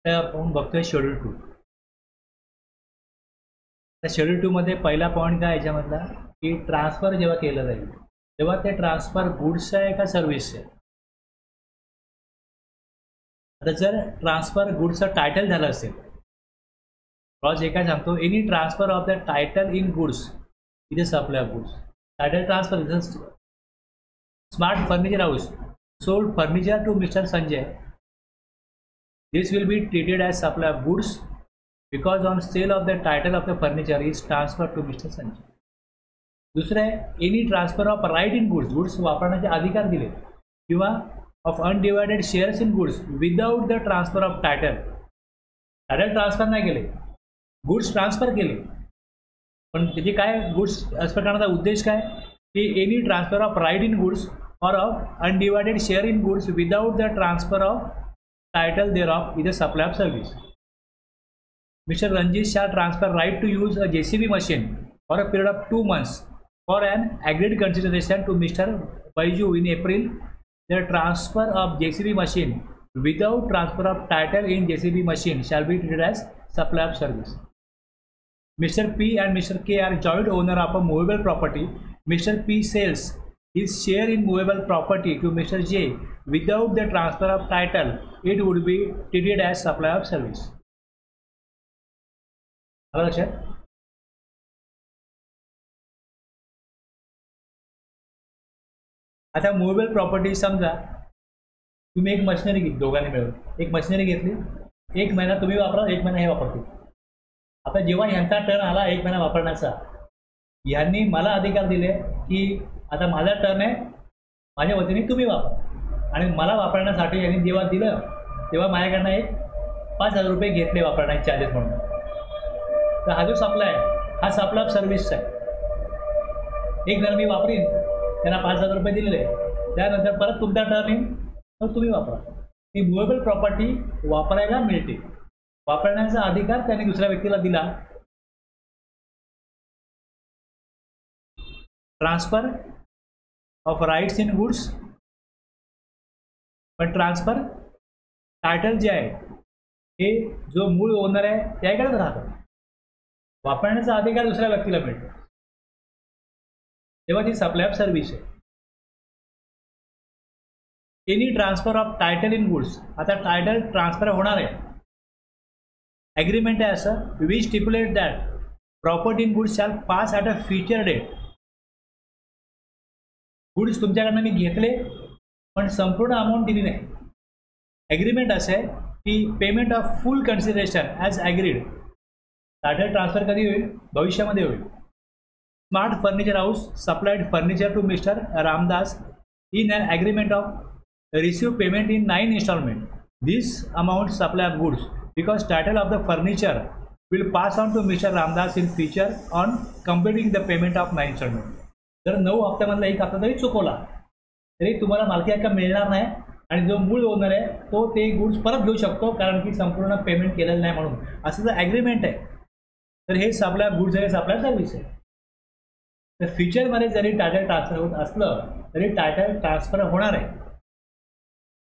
तर आपण बघतोय शेड्यूल 2. तर शेड्यूल 2 मध्ये पहिला पॉईंट काय याच्यामधला की ट्रान्सफर जेव्हा केलं जाईल तेव्हा ते ट्रान्सफर गुड्स आहे का सर्व्हिस आहे. आता जर ट्रान्सफर गुड्सचं टायटल झालं असेल, क्लॉज हे काय सांगतो, any transfer of the title in goods इथे supply of goods. Title transfer, smart furniture house sold furniture to Mr. Sanjay. This will be treated as supply of goods because on sale of the title of the furniture is transferred to Mr. Sanjay. दुसरं आहे any transfer of right in goods, goods वापरण्याचे अधिकार दिले किंवा of undivided shares in goods without the transfer of title. Title transfer नाही केले, goods transfer केले, पण त्याची काय गुड्स ट्रान्सफर करण्याचा उद्देश काय की any transfer of right in goods or of undivided share in goods without the transfer of title thereof is a supply of service. Mr. Ranjit shall transfer right to use a JCB machine for a period of 2 months for an agreed consideration to Mr. Baiju in April. The transfer of JCB machine without transfer of title in JCB machine shall be treated as supply of service. Mr. P and Mr. K are joint owner of a movable property. Mr. P sells his share in movable property to Mr. J without the transfer of title. It would be treated as supply of service. आलं लक्षात. आता movable property समजा तुम्ही एक machinery घेतली, दोघांनी मिळून एक मशिनरी घेतली, 1 महिना तुम्ही वापरा, 1 महिना हे वापरतो. आता जेव्हा यांचा टर्न आला 1 महिना वापरण्याचा, यांनी मला अधिकार दिले की आता माझा टर्न आहे, माझ्या वतीने तुम्ही वापरा, आणि मला वापरण्यासाठी यांनी जेव्हा दिलं तेव्हा माझ्याकडनं एक 5,000 रुपये घेतले वापरण्याचे चार्जेस म्हणून. तर हा जो सप्लाय आहे हा सप्लाय ऑफ सर्व्हिस आहे. एक जण मी वापरीन, त्यांना 5,000 रुपये दिलेले, त्यानंतर परत तुमचा टर्न येईल तर तुम्ही वापरा. ही मुवेबल प्रॉपर्टी वापरायला मिळते, वापरण्याचा अधिकार त्यांनी दुसऱ्या व्यक्तीला दिला. Transfer of rights in goods, पण ट्रान्सफर टायटल जे आहे हे जो मूळ ओनर आहे त्याकडेच राहतं, वापरण्याचा अधिकार दुसऱ्या व्यक्तीला मिळतो, तेव्हा ती सप्लाय ऑफ सर्व्हिस आहे. Any transfer of title in goods, आता टायटल ट्रान्सफर होणार आहे, ॲग्रीमेंट आहे असं we stipulate that property in goods shall pass at a future date. Goods तुमच्याकडनं मी घेतले पण संपूर्ण अमाऊंट दिली नाही. ॲग्रीमेंट असं आहे की payment of full consideration as agreed. Title transfer कधी होईल, भविष्यामध्ये होईल. Smart furniture house supplied furniture to mister Ramdas in an agreement of receive payment in 9 installment. This amount supply of goods because title of the furniture will pass on to mister Ramdas in future on completing the payment of 9 installment. जर 9 हप्त्यामधला 1 हप्ता जरी चुकवला तरी तुम्हाला मालकी हक्क मिळणार नाही, आणि जो मूळ ओनर आहे तो ते गुड्स परत घेऊ शकतो कारण की संपूर्ण पेमेंट केलेलं नाही म्हणून. असं जर ॲग्रीमेंट आहे तर हे सप्लाय गुड्स आहे, सप्लाय सर्व्हिस आहे. तर फ्युचरमध्ये जरी टायटल ट्रान्सफर होत असलं तरी टायटल ट्रान्सफर होणार आहे,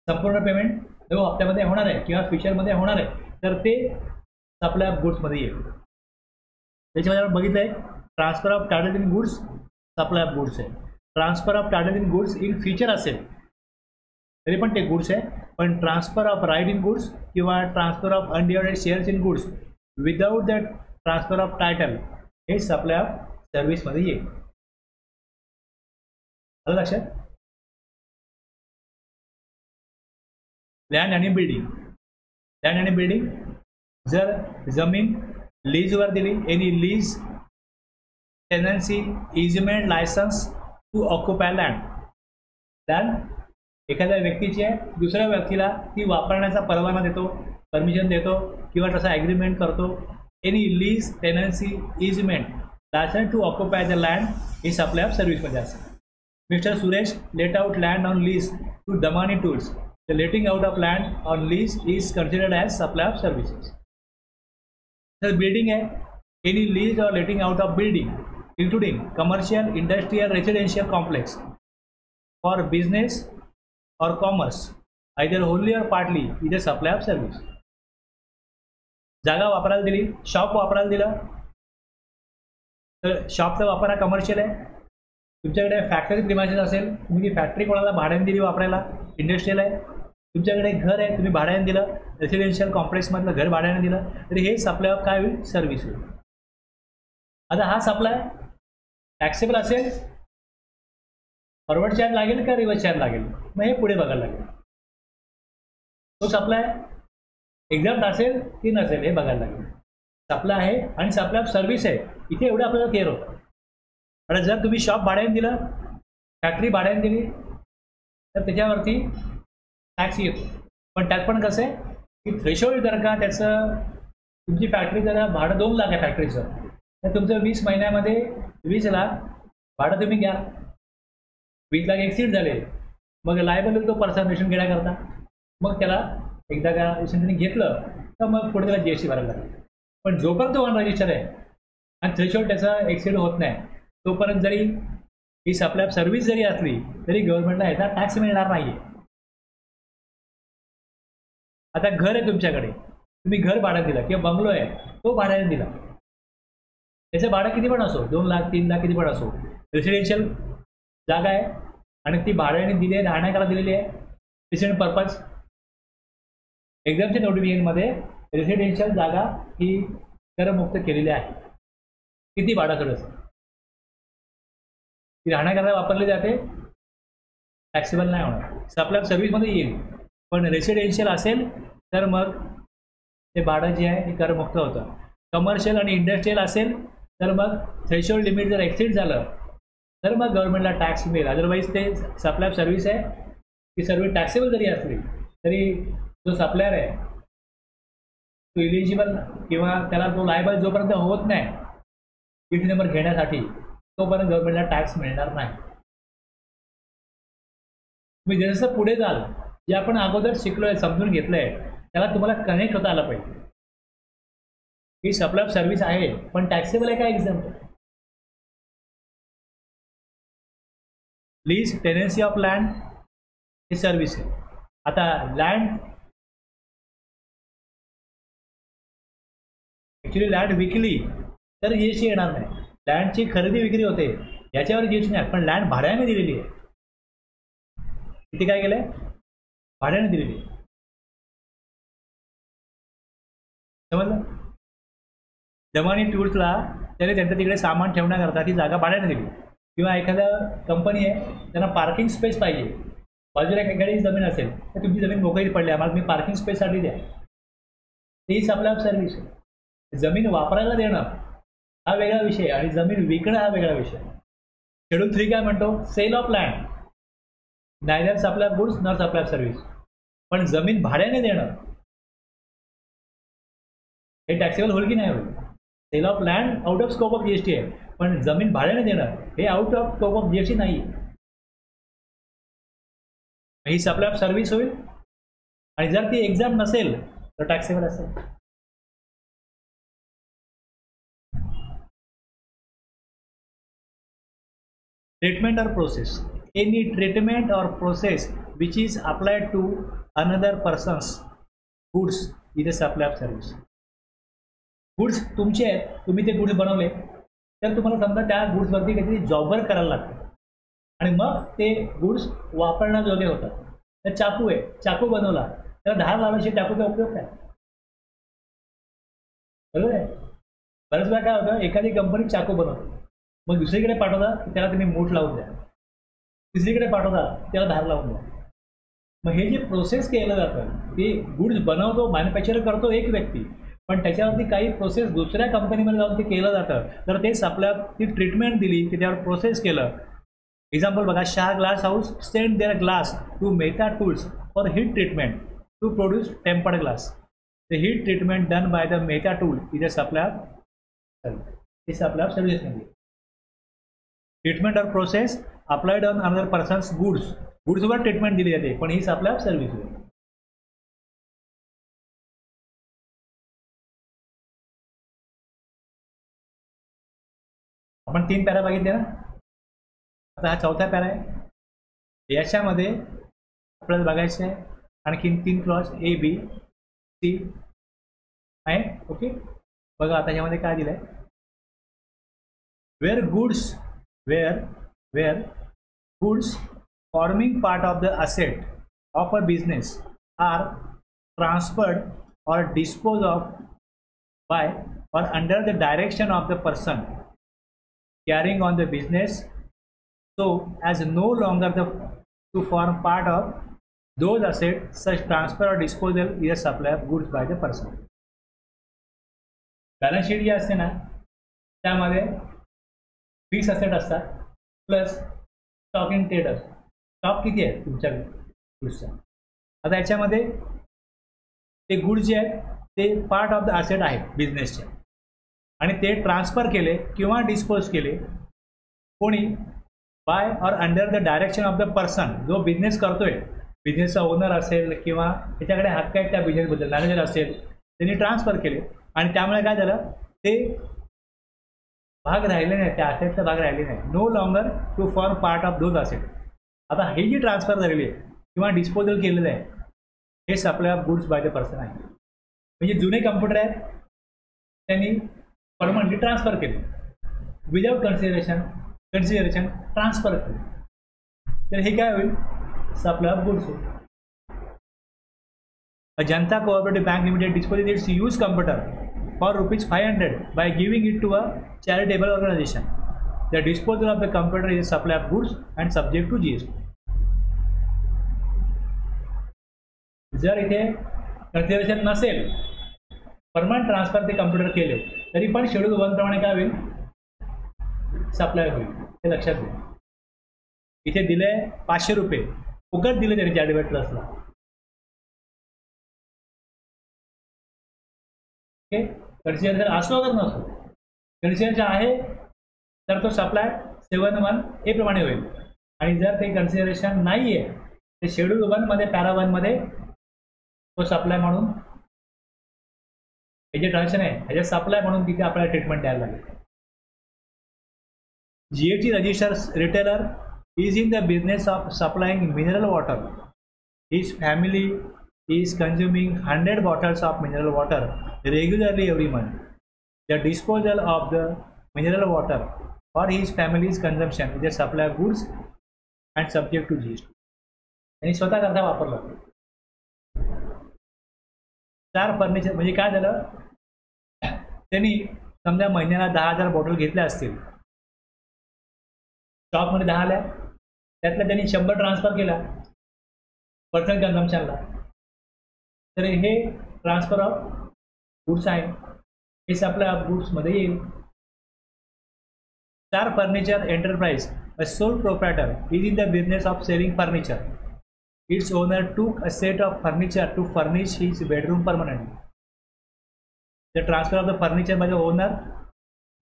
संपूर्ण पेमेंट 9 हप्त्यामध्ये होणार आहे किंवा फ्युचरमध्ये होणार आहे, तर ते सप्लाय ऑफ गुड्समध्ये येईल. त्याच्यामध्ये आपण बघितलं आहे transfer of title in goods supply of goods आहे. Transfer of title in goods in future असेल तरी पण ते गुड्स आहे, पण transfer of right in goods किंवा transfer of undivided shares in goods without the transfer of title हे supply of सर्व्हिसमध्ये येईल. आलं लक्षात. लँड आणि बिल्डिंग, लँड आणि बिल्डिंग जर जमीन लीजवर दिली, any lease tenancy easement licence to occupy land, land एखाद्या व्यक्तीची आहे दुसऱ्या व्यक्तीला ती वापरण्याचा परवाना देतो, परमिशन देतो किंवा तसा ॲग्रीमेंट करतो. Any lease tenancy easement licence to occupy the land ही सप्लाय ऑफ सर्व्हिसमध्ये असते. Mister Suresh let out land on lease to Damani tools. The letting out of land on lease is considered as supply of services. तर building आहे, any lease or letting out of building including commercial, industrial, residential complex for business or commerce, either wholly or partly, is a supply of service. जागा वापरायला दिली, shop वापरायला दिलं, तर शॉपचा वापर हा कमर्शियल आहे. तुमच्याकडे फॅक्टरी प्रिमायसेस असेल, तुम्ही ती फॅक्टरी कोणाला भाड्याने दिली वापरायला, इंडस्ट्रियल आहे. तुमच्याकडे घर आहे, तुम्ही भाड्याने दिलं, रेसिडेन्शियल कॉम्प्लेक्समधलं घर भाड्याने दिलं, तरी हे सप्लाय ऑफ काय होईल, सर्व्हिस होईल. आता हा सप्लाय टॅक्सेबल असेल, फॉरवर्ड चार्ज लागेल का रिव्हर्स चार्ज लागेल, मग हे पुढे बघायला लागेल. तो सप्लाय एक्झॅक्ट असेल की नसेल हे बघायला लागेल. सप्लाय आहे आणि सप्लाय ऑफ सर्व्हिस आहे, इथे एवढं आपल्याला क्लिअर होतं. आणि जर तुम्ही शॉप भाड्याने दिलं, फॅक्टरी भाड्याने दिली, तर त्याच्यावरती टॅक्स येतो. पण त्यात पण कसं आहे की थ्रेशोल्ड जर का त्याचं, तुमची फॅक्टरी जरा भाडं 2 लाख आहे फॅक्टरीचं, तर तुमचं 20 महिन्यामध्ये 20 लाख भाडं तुम्ही घ्या, 20 लाख एक्सीड झाले, मग लायबल होईल तो पर्सन रेशन घेण्याकरता. मग त्याला एकदा का रेशन त्यांनी घेतलं तर मग पुढे त्याला GST भरायला लागेल. पण जोपर्यंत तो अनरजिस्टर आहे आणि थ्रेशोल्ड त्याचा एक्सीड होत नाही, तोपर्यंत जरी ही सप्लाय ऑफ सर्व्हिस जरी असली तरी गव्हर्नमेंटला याचा टॅक्स मिळणार नाही आहे. आता घर आहे तुमच्याकडे, तुम्ही घर भाड्याने दिलं किंवा बंगलो आहे तो भाड्याने दिला, त्याचं भाडं किती पण असो, 2 लाख 3 लाख किती पण असो, रेसिडेन्शियल जागा आहे आणि ती भाड्याने दिली आहे, राहण्याकरता दिलेली आहे, रेसिडेंट पर्पज. एक्झामच्या नोटिफिकेशनमध्ये रेसिडेन्शियल जागा ही करमुक्त केलेली आहे. किती भाडं थोडंसं ती राहण्याकरता वापरली जाते, टॅक्सेबल नाही होणार, सप्लाय ऑफ सर्व्हिसमध्ये येईल. पण रेसिडेन्शियल असेल तर मग ते भाडं जे आहे ते करमुक्त होतं. कमर्शियल आणि इंडस्ट्रियल असेल तर मग थ्रेशोल्ड लिमिट जर एक्सीड झालं तर मग गव्हर्नमेंटला टॅक्स मिळेल. अदरवाईज ते सप्लाय ऑफ सर्व्हिस आहे, ती सर्व्हिस टॅक्सेबल जरी असली तरी जो सप्लायर आहे तो इलिजिबल किंवा त्याला तो लायबल जोपर्यंत होत नाही गिफ्ट नंबर घेण्यासाठी, तोपर्यंत गव्हर्नमेंटला टॅक्स मिळणार नाही. तुम्ही जसं पुढे जाल, जे आपण अगोदर शिकलोय, समजून घेतलंय, त्याला तुम्हाला कनेक्ट होता आलं पाहिजे. ही सप्लाय ऑफ सर्व्हिस आहे पण टॅक्सेबल आहे का example. Lease tenancy of land he service आहे. आता लँड ॲक्च्युली लँड विकली तर GST येणार नाही. लँडची खरेदी विक्री होते याच्यावर GST नाही, पण लँड भाड्याने दिलेली आहे, किती काय केलंय, भाड्याने दिलेली आहे. समजलं. जमानी टूल्सला त्याने त्यांचं तिकडे सामान ठेवण्याकरता ती जागा भाड्याने दिली, किंवा एखाद्या कंपनी आहे त्यांना पार्किंग स्पेस पाहिजे, बाजूला एखादी जमीन असेल तर तुमची जमीन मोकळी पडली, आम्हाला तुम्ही पार्किंग स्पेससाठी द्या, तीच आपल्या सर्व्हिस आहे. जमीन वापरायला देणं हा वेगळा विषय आणि जमीन विकणं हा वेगळा विषय. शेड्यूल 3 काय म्हणतो, sale of land neither supply of goods nor supply of service. पण जमीन भाड्याने देणं हे टॅक्सेबल होईल की नाही होईल. Sale of land out of scope of GST आहे, पण जमीन भाड्याने देणं हे out of scope of GST नाही. ही सप्लाय ऑफ सर्व्हिस होईल आणि जर ती एक्झाम नसेल तर टॅक्सेबल असेल. Treatment or process. Any treatment or process which is applied to another person's goods is a supply of service. Goods तुमचे आहेत, तुम्ही ते गुड्स बनवले, तर तुम्हाला समजा त्या गुड्सवरती काहीतरी जॉबवर करायला लागतं आणि मग ते गुड्स वापरण्याजोगे होतात. तर चाकू आहे, चाकू बनवला, त्याला धार लावण्याची चाकूचा उपयोग काय, बरोबर आहे. बऱ्याच वेळा काय होतं, एखादी कंपनी चाकू बनवते, मग दुसरीकडे पाठवता त्याला तुम्ही मूठ लावून द्या, तिसरीकडे पाठवता त्याला धार लावून द्या. मग हे जे प्रोसेस केलं जातं ते गुड्स बनवतो, मॅन्युफॅक्चर करतो एक व्यक्ती, पण त्याच्यावरती काही प्रोसेस दुसऱ्या कंपनीमध्ये जाऊन ते केलं जातं, तर ते सप्लाय ती ट्रीटमेंट दिली की त्यावर प्रोसेस केलं. एक्झाम्पल बघा, Shah glass house send their glass to Meta tools for heat treatment to produce tempered glass. The heat treatment done by the Meta tool is a supply of service. हे supply of service नाही. Treatment और process applied on another person's goods, गुड्सवर treatment दिली जाते, पण ही supply of service होईल. आपण 3 para बघितले ना, आता हा 4था पॅरा आहे. याच्यामध्ये आपल्याला बघायचं आहे आणखीन 3 क्लॉज A, B, C आहे. ओके, बघा आता ह्यामध्ये काय दिलंय, where goods forming part of the asset of a business are transferred or disposed of by or under the direction of the person carrying on the business so as no longer to form part of those assets, such transfer or disposal is a supply of goods by the person. Balance sheet जी असते ना त्यामध्ये fix asset असतात plus stock in trade असतो. Stock किती आहे तुमच्या गुड्सचा, आता याच्यामध्ये ते गुड्स जे आहेत ते पार्ट ऑफ द असेट आहेत बिझनेसचे आणि ते ट्रान्सफर केले किंवा डिस्पोज केले कोणी, बाय और under the direction of the person, जो बिझनेस करतोय, बिझनेसचा ओनर असेल किंवा त्याच्याकडे हक्क आहेत त्या बिझनेसबद्दल, मॅनेजर असेल, त्यांनी ट्रान्सफर केले आणि त्यामुळे काय झालं, ते भाग राहिले नाही, त्या असेटचा भाग राहिले नाही. No longer to form part of those asset. आता हे जी ट्रान्सफर झालेली आहे किंवा डिस्पोजल केलेलं आहे हे supply of goods by the person आहे. म्हणजे जुने कम्प्युटर आहेत त्यांनी परमनंटली ट्रान्सफर केले विदाउट कन्सिडरेशन ट्रान्सफर केले, तर हे काय होईल, सप्लाय ऑफ गुड्स होईल. Janata cooperative bank limited disposes its use computer for ₹500 by giving it to a charitable organization. The disposal of the computer is a supply of goods and subject to GST. जर इथे consideration नसेल, permanent transfer ते computer केले तरी पण schedule 1 प्रमाणे काय होईल, सप्लाय होईल. हे लक्षात घ्या. इथे दिले ₹500 फुकट दिले त्यांनी चॅरिटेबल ट्रस्टला. ओके, कन्सिडरेशन असो अगर नसो, कन्सिडरेशन आहे तर तो सप्लाय 7(1) प्रमाणे होईल आणि जर ते कन्सिडरेशन नाही आहे ते शेड्यूल 1 मध्ये पॅरा 1 मध्ये तो सप्लाय म्हणून हे जे ट्रान्झॅक्शन आहे ह्याच्या सप्लाय म्हणून तिथे आपल्याला ट्रीटमेंट द्यायला लागेल. GST registered retailer is in the business of supplying mineral water. His family is consuming 100 bottles of mineral water regularly every month. The disposal of the mineral water for his family's consumption is a supply of goods and subject to GST. आणि स्वतः करता वापरला. 4 furniture म्हणजे काय झालं, त्यांनी समजा महिन्याला 10,000 बॉटल घेतल्या असतील, स्टॉकमध्ये 10 आल्या, त्यातल्या त्यांनी 100 ट्रान्सफर केला पर्सनल कन्झम्पशनला, तर हे ट्रान्सफर ऑफ गुड्स आहे, हे सप्लाय ऑफ गुड्समध्ये येईल. 4 furniture enterprise, a sole proprietor is in the business of selling furniture. Its owner took a set of furniture to furnish his bedroom permanently. The transfer of the furniture by the owner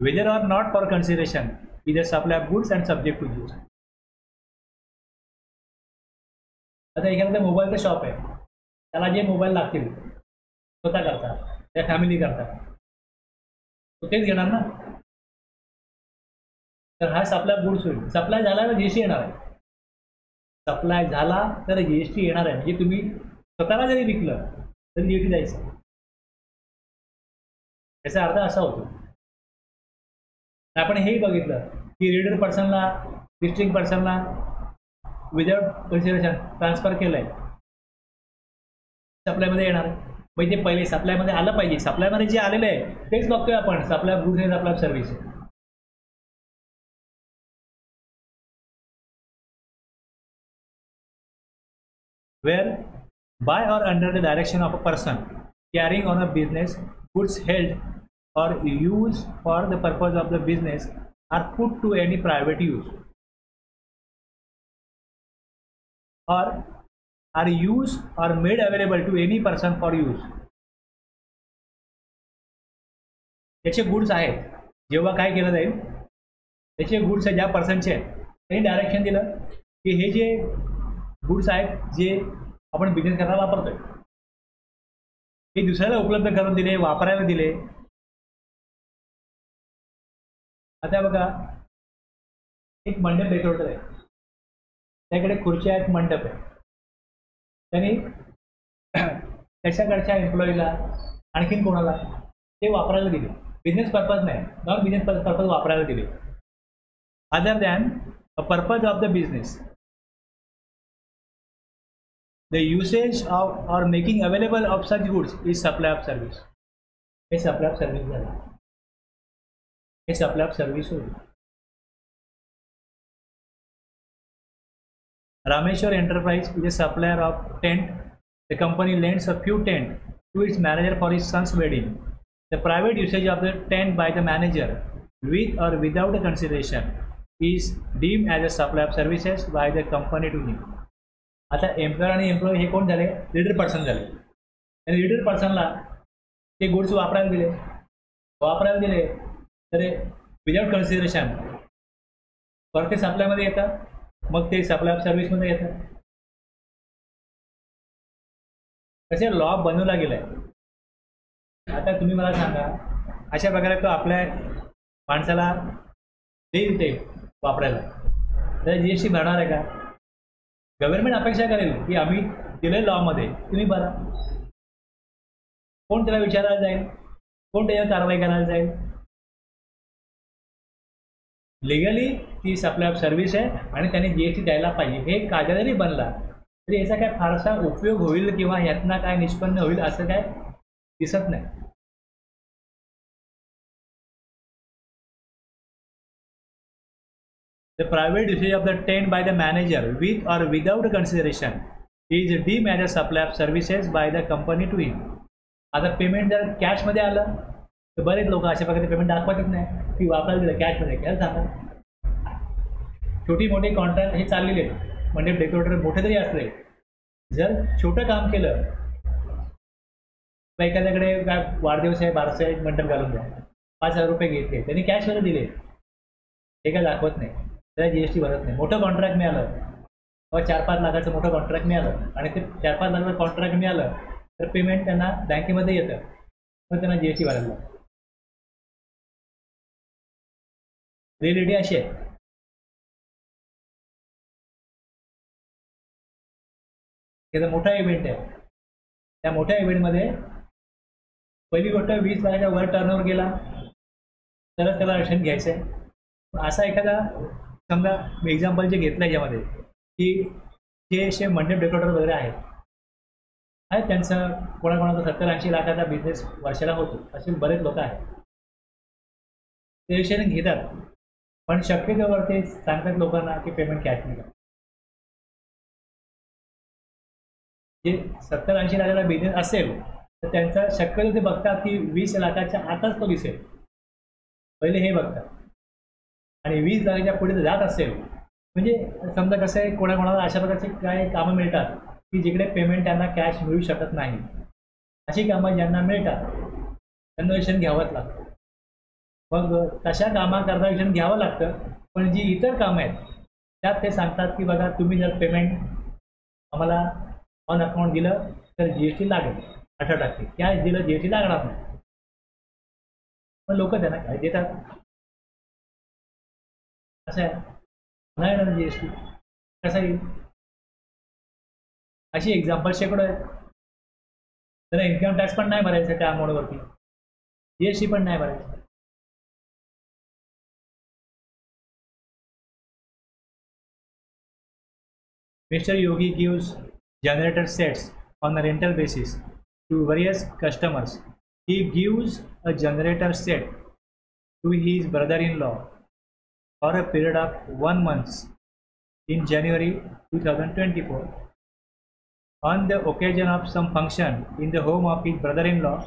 whether or not for consideration is a supply of goods and subject to GST. आता एखाद्या मोबाईलचं shop आहे, त्याला जे mobile लागतील स्वतः करतात, त्या फॅमिली करतात, तो तेच घेणार ना. तर हा सप्लाय गुड्स होईल. सप्लाय झाला तर GST येणार आहे. सप्लाय झाला तर GST येणार आहे. म्हणजे तुम्ही स्वतःला जरी विकलं तरी GST जायचं. याचा अर्थ असा होतो. आपण हेही बघितलं की रीडर पर्सनला, डिस्ट्रिक्ट पर्सनला विदाउट कन्सिडरेशन ट्रान्सफर केलं आहे, सप्लायमध्ये येणार. म्हणजे ते पहिले सप्लायमध्ये आलं पाहिजे. सप्लायमध्ये जे आलेलं आहे तेच बघतोय आपण, सप्लाय गुड्स आणि supply service. Where by or under the direction of a person carrying on a business goods held or used for the purpose of the business are put to any private use or are used or made available to any person for use. त्याचे goods आहेत, जेव्हा काय केलं जाईल त्याचे goods ज्या पर्सनचे आहेत त्यांनी डायरेक्शन दिलं की हे जे गुड्स आहेत जे आपण बिझनेस करायला वापरतोय हे दुसऱ्याला उपलब्ध करून दिले, वापरायला दिले. आता बघा, एक मंडप डेकोरेटर आहे, त्याकडे खुर्च्या आहेत, मंडप आहे. त्यांनी त्याच्याकडच्या एम्प्लॉईला आणखीन कोणाला ते वापरायला दिले, बिझनेस पर्पज नाही, नॉन बिझनेस पर्पज वापरायला दिले. Other than a purpose of the business, the usage of or making available of such goods is supply of service. हे सप्लाय ऑफ सर्व्हिस झालं, हे सप्लाय ऑफ सर्व्हिस होईल. Rameshwar Enterprise is a supplier of tent. The company lends a few tent to its manager for his son's wedding. The private usage of the tent by the manager, with or without a consideration, is deemed as a supply of services by the company to him. आता employer आणि employee हे कोण झाले, leader person झाले. आणि leader पर्सनला ते goods वापरायला दिले तर विदाउट कन्सिडरेशन पर ते सप्लायमध्ये येतात, मग ते सप्लाय ऑफ सर्व्हिसमध्ये येतात. कसे लॉ बनवला गेलाय. आता तुम्ही मला सांगा, अशा प्रकारे तो आपल्या माणसाला देईल ते वापरायला, तर जीएसटी भरणार आहे का? गव्हर्नमेंट अपेक्षा करेल की आम्ही दिले लॉमध्ये, तुम्ही भरा. कोण त्याला विचारायला जाईल, कोण त्याच्यावर कारवाई करायला जाईल? लिगली ती सप्लाय ऑफ सर्व्हिस आहे आणि त्याने जीएसटी द्यायला पाहिजे. हे कायदा जरी बनला तरी याचा काय फारसा उपयोग होईल किंवा यातनं काय निष्पन्न होईल असं काय दिसत नाही. The private usage of the tent by the manager with or without consideration is deemed as a supply of services by the company to him. आता पेमेंट जर कॅशमध्ये आलं तर बरेच लोक अशा प्रकारे पेमेंट दाखवतच नाही की वापरायला दिलं कॅशमध्ये. काय सांगा, छोटी मोठी कॉन्ट्रॅक्ट हे चाललेले आहेत. म्हणजे डेकोरेटर मोठे जरी असले, जर छोटं काम केलं, एखाद्याकडे काय वाढदिवस आहे, बारसं आहे, मंडप घालून द्या, 5,000 रुपये घेतले, त्यांनी कॅशमध्ये दिले, हे काय दाखवत नाही, त्याला जीएसटी भरत नाही. मोठं कॉन्ट्रॅक्ट मिळालं किंवा 4-5 लाखाचं मोठं कॉन्ट्रॅक्ट मिळालं आणि ते 4-5 लाखाचं कॉन्ट्रॅक्ट मिळालं तर पेमेंट त्यांना बँकेमध्ये येतं, मग त्यांना जीएसटी भरायला लागतं. रिअलिटी अशी आहे. त्याचा मोठा इव्हेंट आहे, त्या मोठ्या इव्हेंटमध्ये पहिली गोष्ट 20 लाखाच्या वर टर्नओव्हर गेला तरच त्याला रक्षण घ्यायचं आहे. असा एखादा समजा मी एक्झाम्पल जे घेतलं याच्यामध्ये की जे असे मंडप डेकोरेटर वगैरे आहेत, त्यांचं कोणाकोणाचा 70-80 लाखाचा बिझनेस वर्षाला होतो, असे बरेच लोक आहेत. ते विषयाने घेतात, पण शक्यतोवर ते सांगतात लोकांना की पेमेंट कॅश नाही करा. जे 70-80 लाखाचा बिझनेस असेल तर त्यांचा शक्यतो ते बघतात की 20 लाखाच्या आताच तो दिसेल, पहिले हे बघतात. आणि 20 लाखाच्या पुढे जात असेल म्हणजे समजा कसं आहे, कोणाकोणाला अशा प्रकारचे काय कामं मिळतात की जिकडे पेमेंट त्यांना कॅश मिळू शकत नाही, अशी कामं ज्यांना मिळतात त्यांना विषय घ्यावंच लागतं. मग तशा कामाकरता विषय घ्यावं लागतं. पण जी इतर कामं आहेत त्यात ते सांगतात की बघा तुम्ही जर पेमेंट आम्हाला ऑन अकाउंट दिलं तर जीएसटी लागेल 18%, कॅश दिलं जीएसटी लागणार नाही. पण लोक त्यांना काय देतात, असं आहे, नाही ना जीएसटी कसं येईल. अशी एक्झाम्पल शेकडो आहेत. त्याला इन्कम टॅक्स पण नाही भरायचं त्या अमाऊंटवरती, जीएसटी पण नाही भरायचं. Mr. Yogi gives generator sets on a rental basis to various customers. He gives a generator set to his brother-in-law for a period of 1 month in January 2024. On the occasion of some function in the home of his brother-in-law,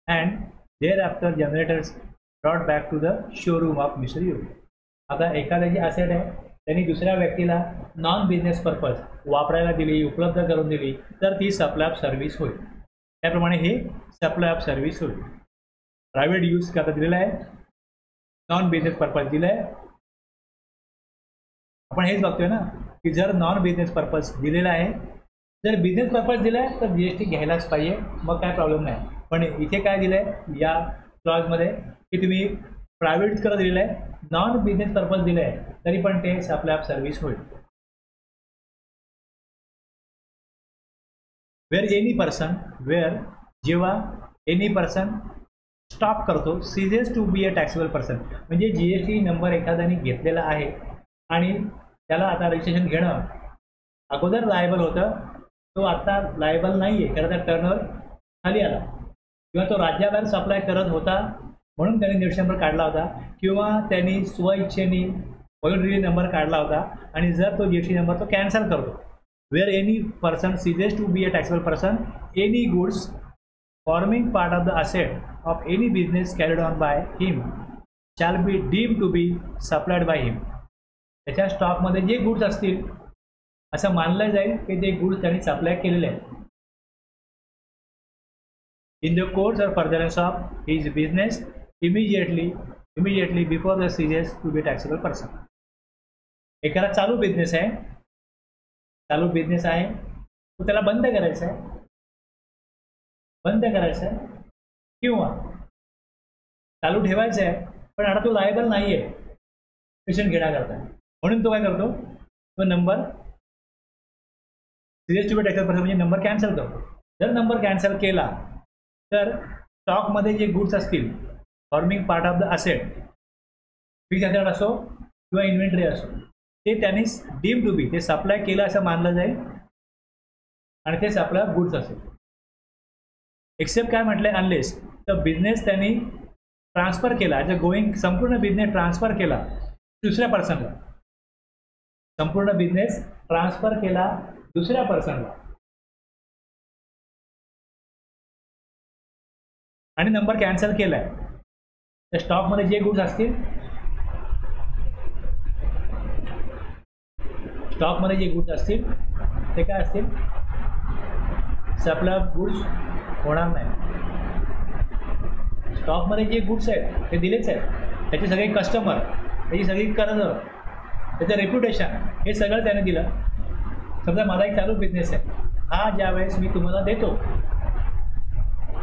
and thereafter generators brought back to the showroom of Mr. Yogi. आता एखाद्याची asset आहे, त्यांनी दुसऱ्या व्यक्तीला non business purpose वापरायला दिली, उपलब्ध करून दिली, तर ती सप्लाय ऑफ सर्व्हिस होईल. त्याप्रमाणे हे सप्लाय ऑफ सर्व्हिस होईल. प्रायव्हेट यूज करता दिलेला आहे, नॉन बिझनेस पर्पज दिला आहे. आपण हेच बघतोय ना की जर नॉन बिझनेस पर्पज दिलेला आहे, जर बिझनेस पर्पज दिला आहे तर जीएसटी घ्यायलाच पाहिजे, मग काय प्रॉब्लेम नाही. पण इथे काय दिलं आहे या क्लॉजमध्ये की तुम्ही प्रायव्हेट करत दिलेलं आहे, नॉन बिझनेस पर्पज दिलं आहे, तरी पण ते सप्लाय ऑफ सर्व्हिस होईल. वेअर एनी पर्सन, वेअर जेव्हा एनी पर्सन स्टॉप करतो, ceases to be a taxable person. म्हणजे GST नंबर एखाद्याने घेतलेला आहे आणि त्याला आता रजिस्ट्रेशन घेणं अगोदर लायबल होतं, तो आता लायबल नाही आहे कारण त्या टर्नवर खाली आला, किंवा तो राज्याबाहेर सप्लाय करत होता म्हणून त्यांनी 150 नंबर काढला होता, किंवा त्यांनी स्वइच्छेने व्हॉलंटरी नंबर काढला होता आणि जर तो GST नंबर तो कॅन्सल करतो. Where any person ceases to be a taxable person, any goods forming part of the asset of any business carried on by him shall be deemed to be supplied by him. त्याच्या स्टॉकमध्ये जे goods असतील असं मानलं जाईल की ते goods त्यांनी सप्लाय केलेले आहेत. In the course or furtherance of his business immediately before the ceases to be taxable person. एखादा चालू बिझनेस आहे तो त्याला बंद करायचा आहे किंवा चालू ठेवायचं आहे, पण आता तो लायबल नाही आहे पेशंट घेण्याकरता, म्हणून तो काय करतो, तो number ceases to be taxable person म्हणजे नंबर कॅन्सल करतो. जर नंबर कॅन्सल केला तर स्टॉकमध्ये जे गुड्स असतील forming part of the asset, fix asset असो किंवा इन्व्हेंटरी असो, ते त्यांनी डीम टू बी, ते सप्लाय केलं असं मानलं जाईल आणि ते सप्लाय गुड्स असेल. एक्सेप्ट काय म्हटलंय, अनलेस तर बिझनेस त्यांनी ट्रान्सफर केला, जर गोईंग संपूर्ण बिझनेस ट्रान्सफर केला दुसऱ्या पर्सनला, संपूर्ण बिझनेस ट्रान्सफर केला दुसऱ्या पर्सनला आणि नंबर कॅन्सल केलाय, तर स्टॉकमध्ये जे गुड्स असतील, ते काय असतील, सप्लाय गुड्स होणार नाही. स्टॉकमध्ये जे गुड्स आहेत ते दिलेच आहेत, त्याचे सगळे कस्टमर, त्याची सगळी कर्ज, त्याचं रेप्युटेशन, हे सगळं त्याने दिलं. समजा माझा एक चालू बिझनेस आहे, हा ज्यावेळेस मी तुम्हाला देतो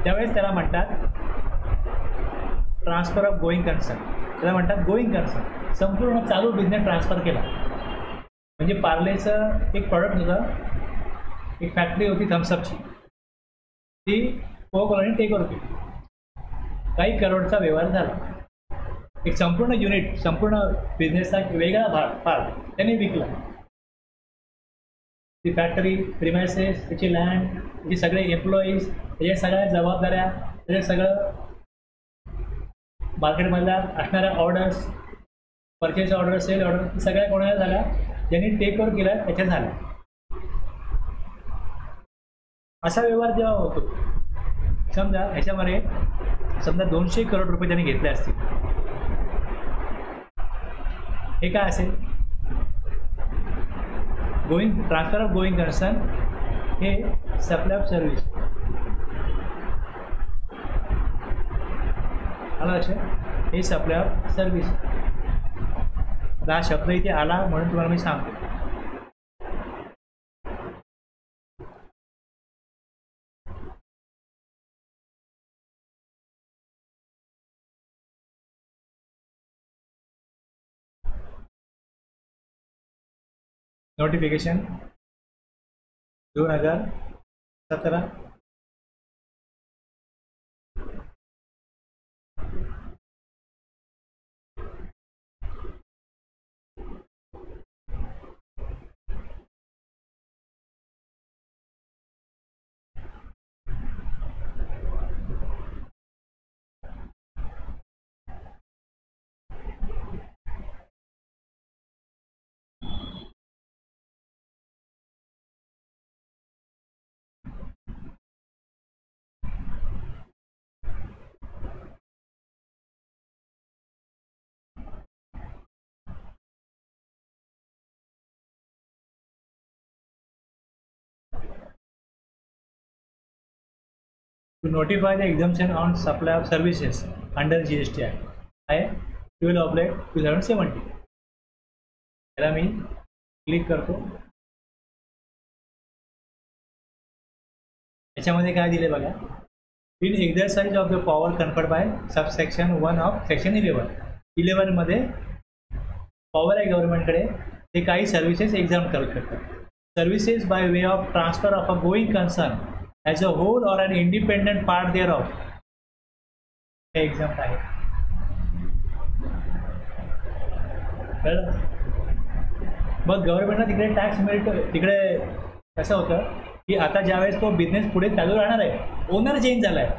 त्यावेळेस त्याला म्हणतात ट्रान्सफर ऑफ गोईंग कन्सर्न, त्याला म्हणतात गोईंग कन्सर्न. संपूर्ण चालू बिझनेस ट्रान्सफर केला. म्हणजे पार्लेचं एक प्रॉडक्ट होतं, एक फॅक्टरी होती थम्सअपची, ती कोकोलाने टेक ओव्हर केली, काही करोडचा व्यवहार झाला. एक संपूर्ण युनिट, संपूर्ण बिझनेसचा वेगळा भाग त्याने विकला. ती फॅक्टरी, प्रिमायसेस, त्याची लँड, त्याचे सगळे एम्प्लॉईज, त्याच्या सगळ्या जबाबदाऱ्या, त्याचे सगळं मार्केटमधल्या असणाऱ्या orders, purchase order, sale order, सगळ्या कोणाला झाल्या, ज्यांनी टेक ओव्हर केला त्याच्या झाल्या. असा व्यवहार जेव्हा होतो, समजा ह्याच्यामध्ये 200 करोड रुपये त्यांनी घेतले असतील, हे काय असेल, ट्रान्सफर ऑफ गोईंग कन्सर्न, हे सप्लाय ऑफ सर्व्हिस. आला लक्षात, हे सप्लाय ऑफ सर्व्हिस. हा शब्द इथे आला म्हणून तुम्हाला मी सांगतो. Notification 2017. To notify the exemption on supply of services under GST Act आहे 12/2070. त्याला मी क्लिक करतो. याच्यामध्ये काय दिले बघा, in exercise of the power conferred bye subsection 1 of section 11 मध्ये पॉवर आहे गव्हर्नमेंटकडे, ते काही सर्व्हिसेस एक्झाम करू शकतात. Services by way of transfer of a going concern as a whole or an independent part thereof हे एक्झाम्पल आहे. कळलं? मग गव्हर्नमेंटला तिकडे टॅक्स मिळतो. तिकडे कसं होतं की आता ज्यावेळेस तो बिझनेस पुढे चालू राहणार आहे, ओनर चेंज झाला आहे,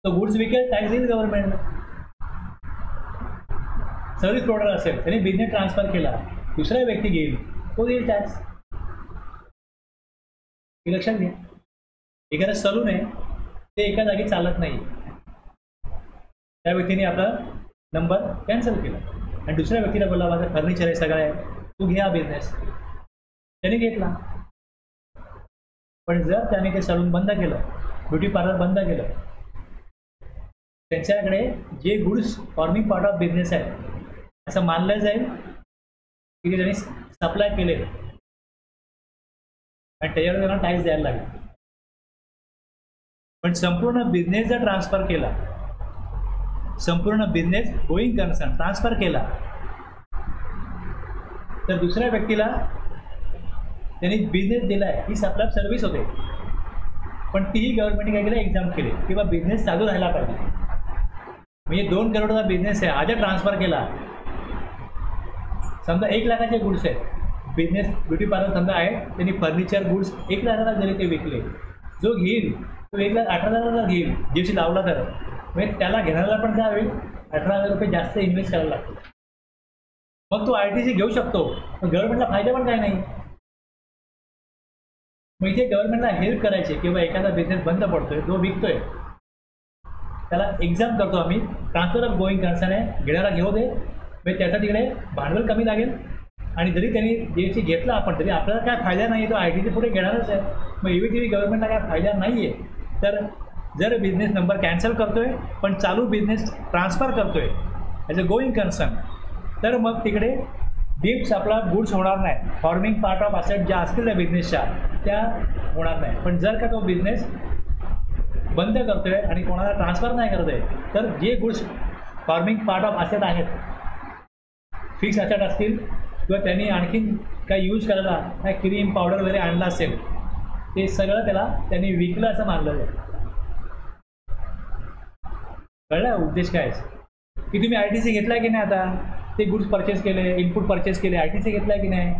तो गुड्स विकेल, टॅक्स देईल गव्हर्नमेंटला. सर्व्हिस प्रोव्हायडर असेल, त्यांनी बिझनेस ट्रान्सफर केला, दुसरा व्यक्ती घेईल, तो देईल टॅक्स. हे लक्षात घ्या. एखादं सलून आहे, ते एका जागी चालत नाही, त्या व्यक्तीने आपला नंबर कॅन्सल केला आणि दुसऱ्या व्यक्तीला बोलला माझं फर्निचर आहे, सगळं आहे, तू घे हा बिझनेस. त्याने घेतला. पण जर त्याने ते सलून बंद केलं, ब्युटी पार्लर बंद केलं, त्यांच्याकडे जे goods forming part of business आहे असं मानलं जाईल की ते त्यांनी सप्लाय केले आणि त्याच्यावर त्यांना टॅक्स द्यायला लागेल. पण संपूर्ण बिझनेस जर ट्रान्सफर केला, संपूर्ण बिझनेस गोईंग कन्सर्न ट्रान्सफर केला, तर दुसऱ्या व्यक्तीला त्यांनी बिझनेस दिला आहे, ही सप्लाय सर्व्हिस होते, पण तीही गव्हर्नमेंटने काय केलं, एक्झाम केले किंवा बिझनेस चालू राहायला पाहिजे. म्हणजे 2 करोडचा बिझनेस आहे, आज ट्रान्सफर केला, समजा 1 लाखाचे गुड्स आहेत, बिझनेस ब्युटी पार्लर समजा आहे, त्यांनी फर्निचर गुड्स 1 लाखाला जरी ते विकले, जो घेईल तो 1,18,000 घेईल, जीएसटी लावला तर. म्हणजे त्याला घेणाऱ्याला पण काय होईल, 18,000 रुपये जास्त इन्व्हेस्ट करायला लागतो. मग तो ITC घेऊ शकतो, पण गव्हर्नमेंटला फायदा पण काय नाही. मग इथे गव्हर्नमेंटला हेल्प करायचे किंवा एखादा बिझनेस बंद पडतोय, जो विकतोय, त्याला एक्झाम करतो आम्ही, ट्रान्सफर ऑफ गोईंग कन्सर्न आहे, घेणारा घेऊ दे, म्हणजे त्याचा तिकडे भांडवल कमी लागेल आणि जरी त्यांनी जीएसटी घेतला आपण तरी आपल्याला काय फायदा नाही आहे, तो ITC पुढे घेणारच आहे. मग इव्हिटिव्ही गव्हर्नमेंटला काय फायदा नाही आहे. तर जर बिझनेस नंबर कॅन्सल करतोय पण चालू बिझनेस ट्रान्सफर करतोय ॲज अ गोईंग कन्सर्न, तर मग तिकडे डीप्स आपला गुड्स होणार नाही, फॉर्मिंग पार्ट ऑफ असेट ज्या असतील त्या बिझनेसच्या त्या होणार नाही. पण जर का तो बिझनेस बंद करतोय आणि कोणाला ट्रान्सफर नाही करतोय, तर जे goods forming part of asset आहेत, फिक्स असेट असतील किंवा त्यांनी आणखीन काही यूज करायला काय क्रीम पावडर वगैरे आणला असेल, ते सगळं त्याला त्यांनी विकलं असं मानलं जाईल. कळलं उद्देश काय की तुम्ही ITC घेतला की नाही, आता ते गुड्स परचेस केले, इनपुट परचेस केले, ITC घेतला की नाही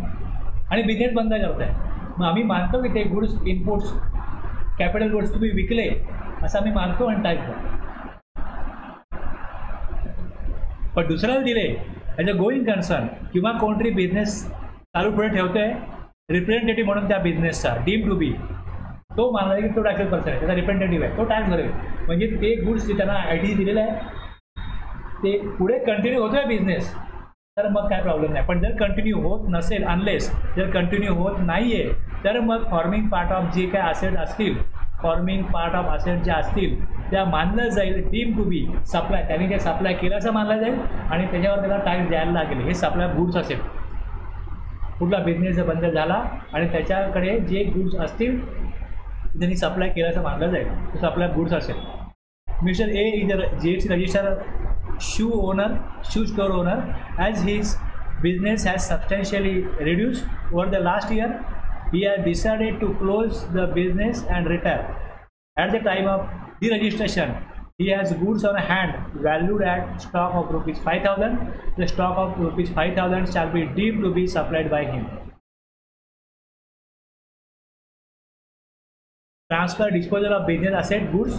आणि बिझनेस बंद करताय. मग आम्ही मानतो की ते गुड्स इनपुट्स कॅपिटल गुड्स तुम्ही विकले असं आम्ही मानतो आणि टॅक्स द्या. पण दुसऱ्याला दिले ॲज अ गोईंग कन्सर्न किंवा कोणतरी बिझनेस चालू पुढे ठेवतोय रिप्रेझेंटेटिव्ह म्हणून त्या बिझनेसचा डीम टू बी, तो मानला की तो टॅक्सेबल पर्सन आहे, त्याचा रिप्रेझेंटेटिव्ह आहे, तो टॅक्स भरेल. म्हणजे ते गुड्स जे त्यांना ITC दिलेलं आहे ते पुढे कंटिन्यू होतोय बिझनेस, तर मग काय प्रॉब्लेम नाही. पण जर कंटिन्यू होत नसेल, अनलेस जर कंटिन्यू होत नाही आहे, तर मग फॉर्मिंग पार्ट ऑफ जे काय असेट असतील, फॉर्मिंग पार्ट ऑफ असेट ज्या असतील त्या मानलं जाईल डीम टू बी सप्लाय, त्यांनी ते सप्लाय केलं असं मानलं जाईल आणि त्याच्यावर त्याला टॅक्स द्यायला लागेल. हे सप्लाय गुड्स असेल. कुठला बिझनेस बंद झाला आणि त्याच्याकडे जे गुड्स असतील त्यांनी सप्लाय केलं असं मानलं जाईल, तो सप्लाय गुड्स असेल. Mister A is the GST register shoe store owner, as his business has substantially reduced over the last year, he has decided to close the business and retire. At the time of deregistration, he has goods on hand valued at stock of rupees 5,000. The stock of rupees 5,000 shall be deemed to be supplied by him. Transfer disposal of business asset goods,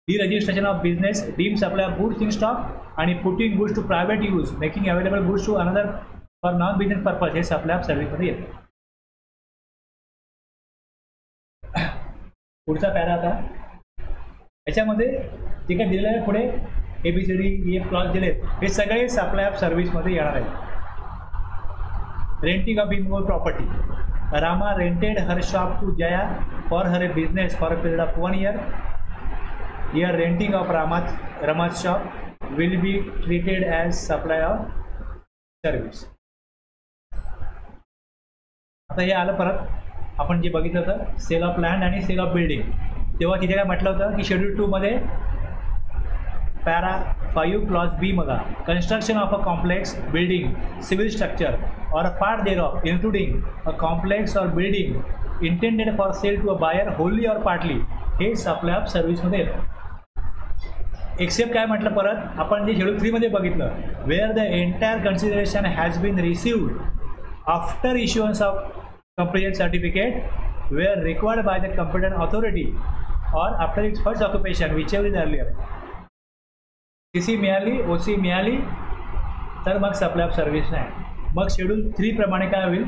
deregistration of business, deemed supply of goods in stock आणि putting goods to private use, making available goods to another for non-business purpose, हे supply of सर्व्हिसमध्ये येते. पुढचा para आता याच्यामध्ये जे काय दिलेलं आहे पुढे ABCD क्लॉज दिलेत हे सगळे सप्लाय ऑफ सर्व्हिसमध्ये येणार आहेत. Renting of immovable property, Rama rented her shop to Jaya for her business for a period of 1 year. Here renting of Rama's shop will be treated as supply of service. आता हे आलं परत आपण जे बघितलं होतं सेल ऑफ लँड आणि sale of building, तेव्हा तिथे काय म्हटलं होतं की शेड्यूल 2 मध्ये पॅरा 5 क्लॉज B बघा, construction of a complex building, civil structure or a part thereof, including a complex or building intended for sale to a buyer wholly or partly, हे supply of सर्व्हिसमध्ये येतं. Accept काय म्हटलं परत आपण जे schedule 3 मध्ये बघितलं, where the entire consideration has been received after issuance of completion certificate where required by the competent authority और after its first occupation whichever is earlier. CC मिळाली, OC मिळाली तर मग सप्लाय ऑफ सर्व्हिस नाही. मग schedule 3 प्रमाणे काय होईल,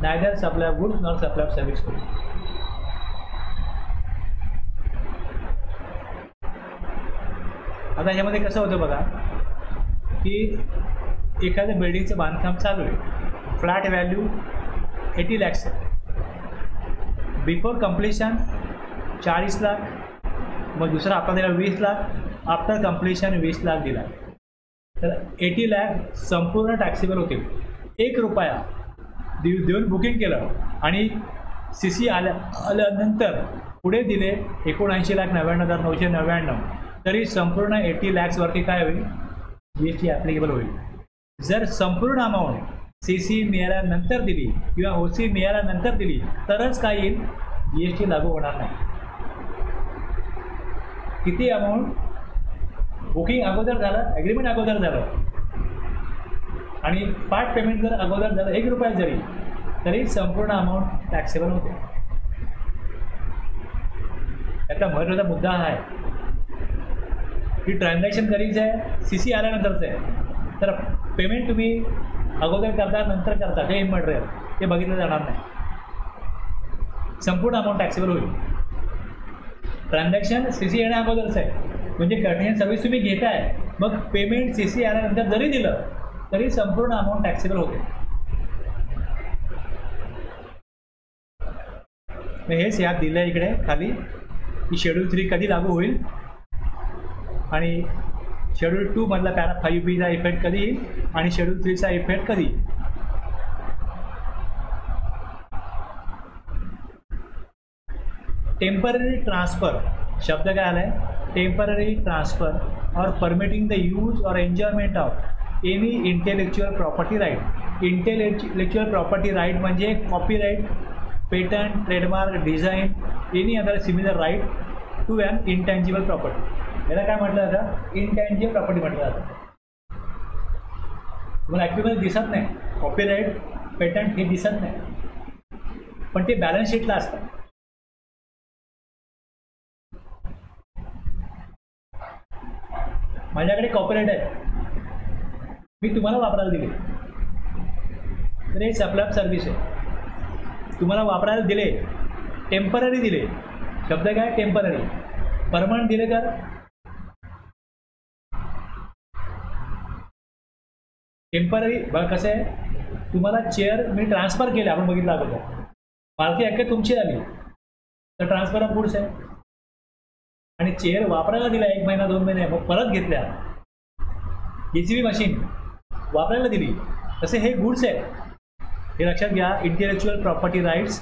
neither supply of goods nor supply of service होईल. आता ह्यामध्ये कसं होतं बघा की एखाद्या बिल्डिंगचं बांधकाम चालू आहे, फ्लॅट व्हॅल्यू 80 lakhs आहे. बिफोर कम्प्लिशन 40 लाख, मग दुसरा हप्ता दिला 20 लाख, आफ्टर कम्प्लिशन 20 लाख दिला, तर 80 लाख संपूर्ण टॅक्सेबल होतील. 1 रुपया देऊन बुकिंग केलं आणि CC आल्यानंतर पुढे दिले 79,99,999, तरी संपूर्ण 80 lakhsवरती काय होईल, GST ॲप्लिकेबल होईल. जर संपूर्ण अमाऊंट CC मिळाल्यानंतर दिली किंवा OC मिळाल्यानंतर दिली तरच काय येईल, GST लागू होणार नाही. किती अमाऊंट, बुकिंग अगोदर झालं, ॲग्रीमेंट अगोदर झालं आणि पार्ट पेमेंट जर अगोदर झालं 1 रुपया जरी, तरी संपूर्ण अमाऊंट टॅक्सेबल होते. याचा महत्त्वाचा मुद्दा हा आहे की ट्रान्झॅक्शन कधीच आहे, CC आल्यानंतरचं आहे, तर पेमेंट तुम्ही अगोदर करता नंतर करता ते मटेरियल ते बघितलं जाणार नाही. संपूर्ण अमाऊंट टॅक्सेबल होईल. ट्रान्झॅक्शन CC येण्या अगोदरचं आहे, म्हणजे कंटिन्युअस सर्व्हिस तुम्ही घेताय, मग पेमेंट CC आल्यानंतर जरी दिलं तरी संपूर्ण अमाऊंट टॅक्सेबल होते. हेच यात दिलं आहे इकडे खाली की शेड्यूल 3 कधी लागू होईल आणि शेड्यूल 2 मधला पॅरा 5B इफेक्ट कधी येईल आणि शेड्यूल 3चा इफेक्ट कधी. टेम्पररी ट्रान्सफर शब्द काय आला आहे, टेम्पररी ट्रान्सफर और परमिटिंग द यूज और enjoyment of any intellectual property right. Intellectual property right म्हणजे copyright, patent, trademark, design, any other similar right to an intangible property. याला काय म्हटलं जातं, इंटँजिबल प्रॉपर्टी म्हटलं जातं. तुम्हाला ॲक्च्युअली दिसत नाही, कॉपीराईट, पेटंट हे दिसत नाही, पण ते बॅलन्स शीटला असतात. माझ्याकडे कॉपीराईट आहे, मी तुम्हाला वापरायला दिले, तर हे सप्लाय ऑफ सर्व्हिस आहे. तुम्हाला वापरायला दिले, टेम्पररी दिले, शब्द काय टेम्पररी. परमनंट दिले तर टेम्पररी. बघा कसं आहे, तुम्हाला चेअर मी ट्रान्सफर केले, आपण बघितलं अगोदर, मालकी हक्क तुमची आली तर ट्रान्सफर ऑफ गुड्स आहे. आणि चेअर वापरायला दिला 1 महिना 2 महिने, मग परत घेतल्या. ECB मशीन वापरायला दिली, तसे हे गुड्स आहे, हे लक्षात घ्या. इंटेलेक्च्युअल प्रॉपर्टी राईट्स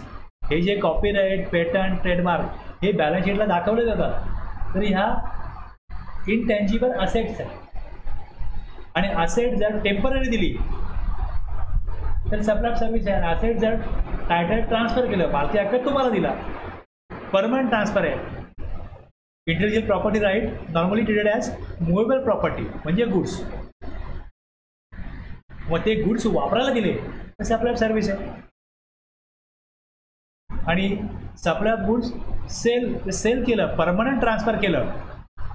हे जे कॉपीराईट, पेटंट, ट्रेडमार्क हे बॅलन्स शीटला दाखवले जातात, तर ह्या इनटँजिबल असेट्स आहे. आणि असेट जर टेम्पररी दिली तर सप्लाय ऑफ सर्व्हिस आहे. असेट जर टायटल ट्रान्सफर केलं, मालकी हक्क तुम्हाला दिला, परमनंट ट्रान्सफर आहे. Intellectual property right normally treated as movable property म्हणजे गुड्स. मग ते गुड्स वापरायला दिले तर सप्लाय ऑफ सर्व्हिस आहे. आणि सप्लाय ऑफ गुड्स सेल केलं, परमनंट ट्रान्सफर केलं,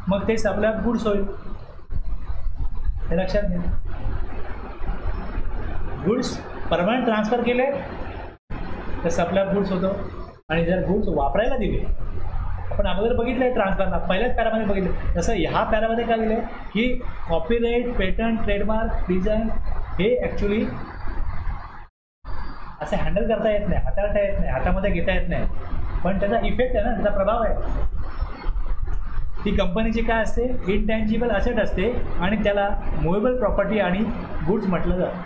मग ते सप्लाय ऑफ गुड्स होईल. हे लक्षात घ्या. गुड्स परमनंट ट्रान्सफर केले तर सप्लाय ऑफ गुड्स होतो. आणि जर गुड्स वापरायला दिले, आपण अगोदर बघितलं ट्रान्सफरला, पहिल्याच पॅरामध्ये बघितलं, तसं ह्या पॅरामध्ये काय दिलं की कॉपीराईट, पेटंट, ट्रेडमार्क, डिझाईन हे ॲक्च्युली असं हँडल करता येत नाही, हाताळता येत नाही, हातामध्ये घेता येत नाही, पण त्याचा इफेक्ट आहे ना, त्याचा प्रभाव आहे. ती कंपनीची काय असते, इनटँजिबल असेट असते आणि त्याला मुवेबल प्रॉपर्टी आणि गुड्स म्हटलं जातं.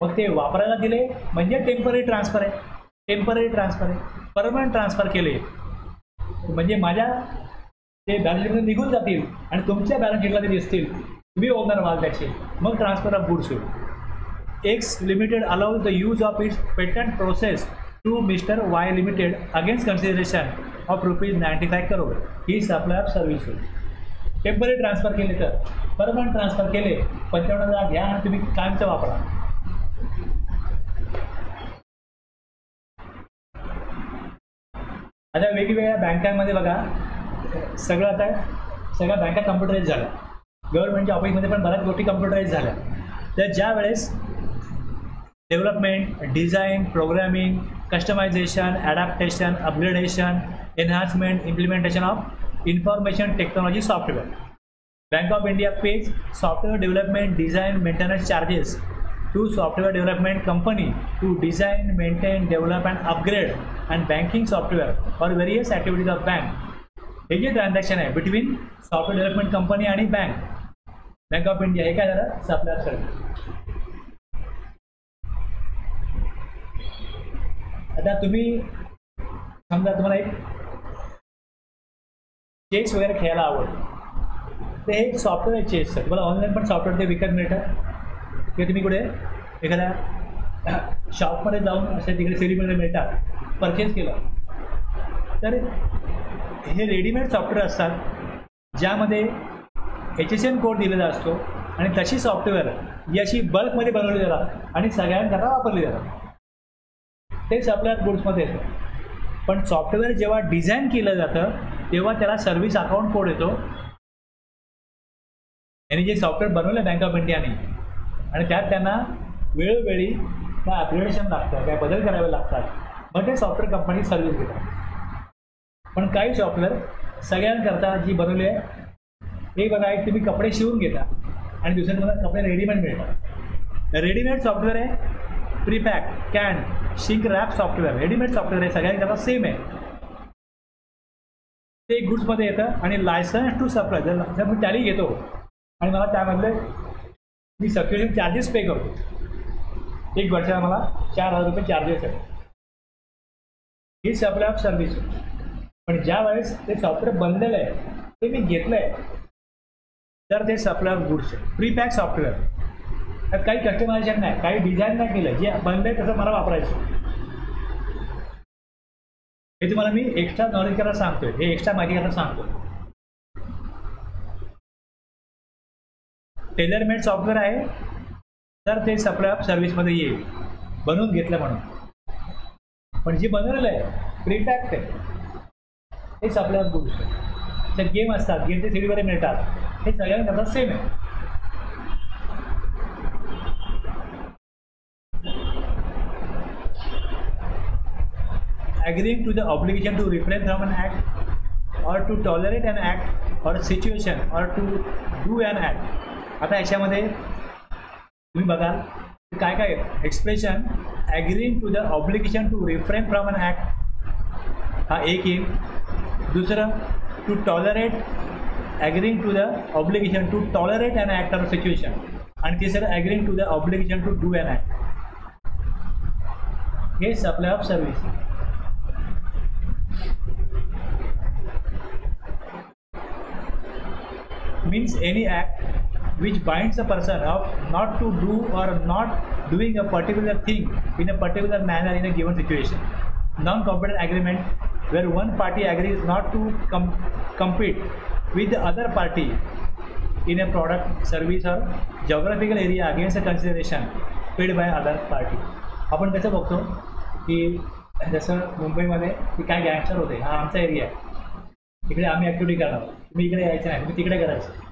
मग ते वापरायला दिले म्हणजे टेम्पररी ट्रान्सफर आहे. टेम्पररी ट्रान्सफर आहे. परमनंट ट्रान्सफर केले म्हणजे माझ्या ते बॅलन्स शीटमध्ये निघून जातील आणि तुमच्या बॅलन्स शीटला ते दिसतील, तुम्ही ओनर व्हाल त्याचे, मग ट्रान्सफर ऑफ गुड्स होईल. X limited allows the use of its patent process to mister Y limited against consideration of ₹95 crore ही सप्लाय ऑफ सर्व्हिस होईल. टेम्पररी ट्रान्सफर केले तर, परमनंट ट्रान्सफर केले 55,000 घ्या आणि तुम्ही कायमचं वापरा. आता वेगवेगळ्या बँकांमध्ये बघा सगळं आता सगळ्या बँका कम्प्युटराईज झाल्या. गव्हर्नमेंटच्या ऑफिसमध्ये पण बऱ्याच गोष्टी कम्प्युटराईज झाल्या. तर ज्या वेळेस development, design, programming, customisation, adaptation, upgradation, enhancement, implementation of information technology software, bank of India page software development, design, maintenance charges to software development company to design, maintain, develop and upgrade and banking software for various activities of bank. हे जे transaction आहे between software development company आणि bank of India हे काय झालं supplier service. आता तुम्ही समजा तुम्हाला एक चेस वगैरे खेळायला आवडतं, ते एक सॉफ्टवेअर आहे चेसचं. तुम्हाला ऑनलाईन पण सॉफ्टवेअर ते विकत मिळतं किंवा तुम्ही कुठे एखाद्या शॉपमध्ये जाऊन असे तिकडे सेरीमध्ये मिळतात, परचेस केलं तर हे रेडीमेड सॉफ्टवेअर असतात ज्यामध्ये HSN कोड दिलेला असतो आणि तशी सॉफ्टवेअर ही अशी बल्कमध्ये बनवली जातात आणि सगळ्यांकरता वापरली जातात. ते सप्लायर गुड्समध्ये येतं. पण सॉफ्टवेअर जेव्हा डिझाईन केलं जातं तेव्हा त्याला सर्व्हिस अकाउंट कोड येतो. यांनी जे सॉफ्टवेअर बनवलं बँक ऑफ इंडियाने आणि त्यात त्यांना वेळोवेळी काय अपग्रेडेशन लागतं, काय बदल करावे लागतात, मग ते सॉफ्टवेअर कंपनी सर्व्हिस देतात. पण काही सॉफ्टवेअर सगळ्यांकरता जी बनवली आहे हे बघा, एक तुम्ही कपडे शिवून घेता आणि दुसऱ्या तुम्हाला कपडे रेडीमेड मिळतात. रेडीमेड सॉफ्टवेअर आहे, prepack, can, shrink wrap software readymade software आहे, सगळ्यांकरता सेम आहे. ते गुड्समध्ये येतं आणि लायसन्स टू सप्लाय जर मी टॅली घेतो आणि मला त्यामधले मी सबस्क्रिप्शन चार्जेस पे करतो, 1 वर्षाला मला ₹4,000 चार्जेस आहे, ही सप्लाय ऑफ सर्व्हिस. पण ज्या वेळेस ते सॉफ्टवेअर बनलेलं आहे ते मी घेतलं आहे तर ते सप्लाय ऑफ गुड्स आहे, प्रीपॅक सॉफ्टवेअर. त्यात काही कस्टमायझेशन नाही, काही डिझाईन नाही केलं, जे बनलं आहे तसं मला वापरायचं. हे तुम्हाला मी एक्स्ट्रा नॉलेज करायला सांगतोय, हे एक्स्ट्रा माहिती करायला सांगतोय. टेलरमेड सॉफ्टवेअर आहे तर ते सप्लाय ऑफ सर्व्हिसमध्ये येईल, बनवून घेतलं म्हणून. पण जे बनवलेलं आहे प्रीपॅक्ट आहे हे सप्लाय ऑफ गुड्स आहे. जे गेम असतात, गेमचे CD वगैरे मिळतात, हे सगळ्यांना सेम आहे. Agreeing to the obligation to refrain from an act or to tolerate an act or situation or to do an act. आता याच्यामध्ये तुम्ही बघाल काय काय expression, agreeing to the obligation to refrain from an act हा एक येईल. दुसरं to tolerate, agreeing to the obligation to tolerate an act or situation. आणि तिसरं agreeing to the obligation to do an act. हे supply of service. means any act which binds a person of not to do or not doing a particular thing in a particular manner in a given situation. Non-competitive agreement where one party agrees not to compete with the other party in a product, service or geographical area against a consideration paid by other party. आपण कसं बघतो की जसं मुंबईमध्ये की काय gangster होते, हा आमचा एरिया आहे, इकडे आम्ही ॲक्टिव्हिटी करणार, तुम्ही इकडे यायचं नाही, तुम्ही तिकडे करायचं.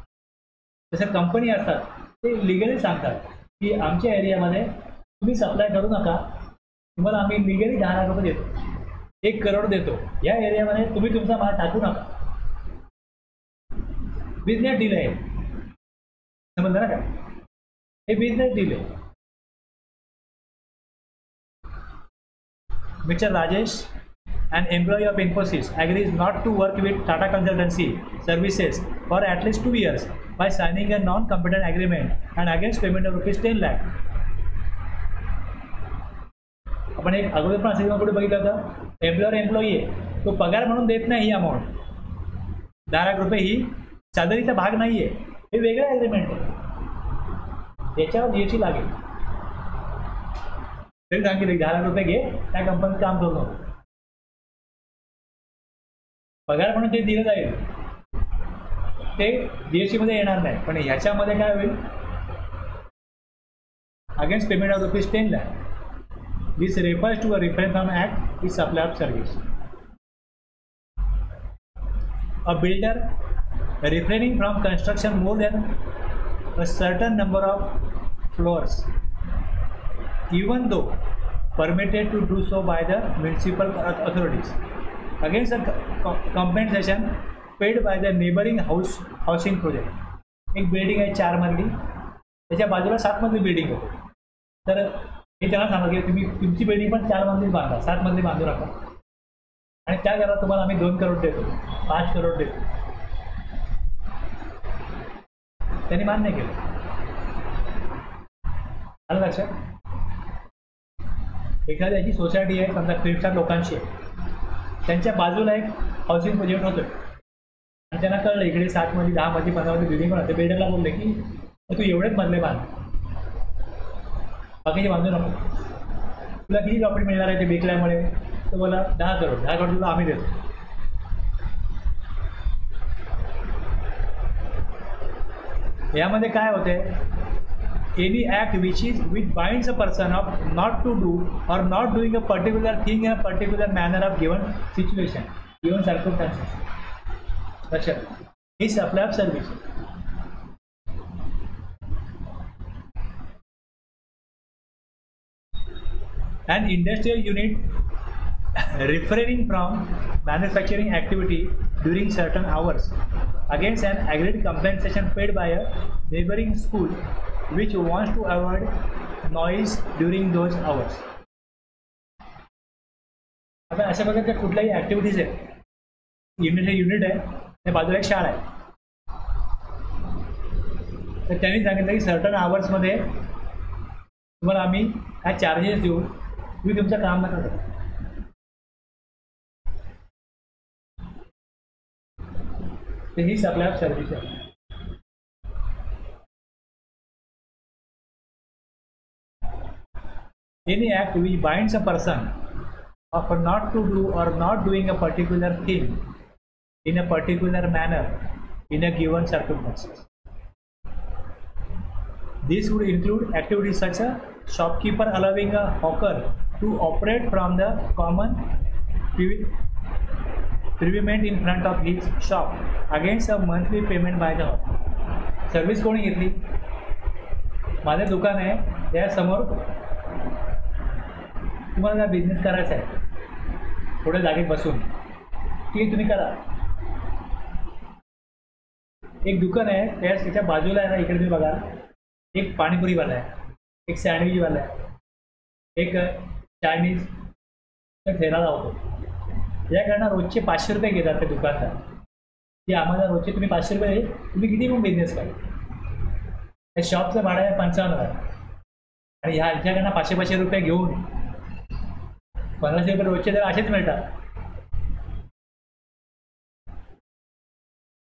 तसं कंपनी असतात ते लिगली सांगतात की आमच्या एरियामध्ये तुम्ही सप्लाय करू नका, तुम्हाला आम्ही लिगली ₹10,000 देतो, 1 करोड देतो, या एरियामध्ये तुम्ही तुमचा माल टाकू नका. बिझनेस डील आहे, समजलं ना काय, हे बिझनेस डील आहे. Mr. Rajesh, an employee of Infosys, agrees not to work with Tata Consultancy Services for at least 2 years by signing a non-competitive agreement and against payment of ₹10 lakh. आपण एक अगोदर पण असे कुठे बघितलं होतं, एम्प्लॉई आहे, तो पगार म्हणून देत नाही ही अमाऊंट, ₹10,000 ही सॅलरीचा भाग नाही आहे, हे वेगळं ॲग्रीमेंट आहे, याच्यावर GST लागेल. तरी सांगितलं ₹10,000 घे, त्या कंपनीत काम करू नको. पगार म्हणून ते दिलं जाईल, ते GST मध्ये येणार नाही. पण ह्याच्यामध्ये काय होईल, against payment of ₹10 lakh. This refers to a reference from act is supply of service. A builder refraining from construction more than a certain number of floors, even though permitted to do so by the municipal authorities, against a compensation paid by the neighboring housing project. एक building आहे 4 मजली, त्याच्या बाजूला 7 मजली building होते. तर हे त्यांना सांगा की तुम्ही तुमची बिल्डिंग पण 4 मजली बांधा, 7 मजली बांधू नका, आणि त्या घरात तुम्हाला आम्ही 2 करोड देतो, 5 करोड देतो. त्यांनी मान्य केलं. आलं लक्षात. एखाद्याची सोसायटी आहे, समजा 3 लोकांची आहे, त्यांच्या बाजूला एक हाऊसिंग प्रोजेक्ट होतोय आणि त्यांना कळलं इकडे 7 मजली 10 मजली 15 मजली बिल्डिंग होणार. ते बिल्डरला बोलले की तू एवढेच मजले बांध, बाकीचे बांधू नको. तुला किती प्रॉफिट मिळणार आहे ते विकल्यामुळे? तो बोला 10 करोड तुला आम्ही देतो. यामध्ये काय होते, any act which binds a person of not to do और not doing a particular thing in a particular manner of given situation, given circumstances. लक्षात. ही supply of service. An industrial unit refraining from manufacturing activity during certain hours against an agreed compensation paid by a neighboring school which wants to avoid noise during those hours. आता अशा प्रकारच्या कुठल्याही activities आहेत, unit आहे, त्या बाजूला एक शाळा आहे, तर त्यांनी सांगितलं की सर्टन आवर्समध्ये तुम्हाला आम्ही काय चार्जेस देऊ, तुम्ही तुमचं काम नका करा. तर ही सप्लाय ऑफ सर्व्हिस आहे. Any act which binds a person of not to do or not doing a particular thing in a particular manner in a given circumstances. This would include activities such as shopkeeper allowing a hawker to operate from the common pavement in front of his shop against a monthly payment by the hawker. Service कोणी घेतली? माझे दुकान आहे, त्यासमोर तुम्हाला business करायचा आहे, थोड्या जागेत बसून, ठीक तुम्ही करा. एक दुकान आहे, त्याच्या बाजूला आहे ना, इकडे तुम्ही बघा, एक पाणीपुरीवाला आहे, एक सँडविचवाला आहे, एक चायनीज ठेला होतो. याकडनं रोजचे 500 रुपये घेतात ते दुकानदार, की आम्हाला रोजचे तुम्ही 500 रुपये, तुम्ही किती पण बिझनेस करा. त्या शॉपचं भाडं आहे 55,000 आणि ह्याच्याकडनं 500 रुपये घेऊन 1500 रुपये रोजचे तर असेच मिळतात.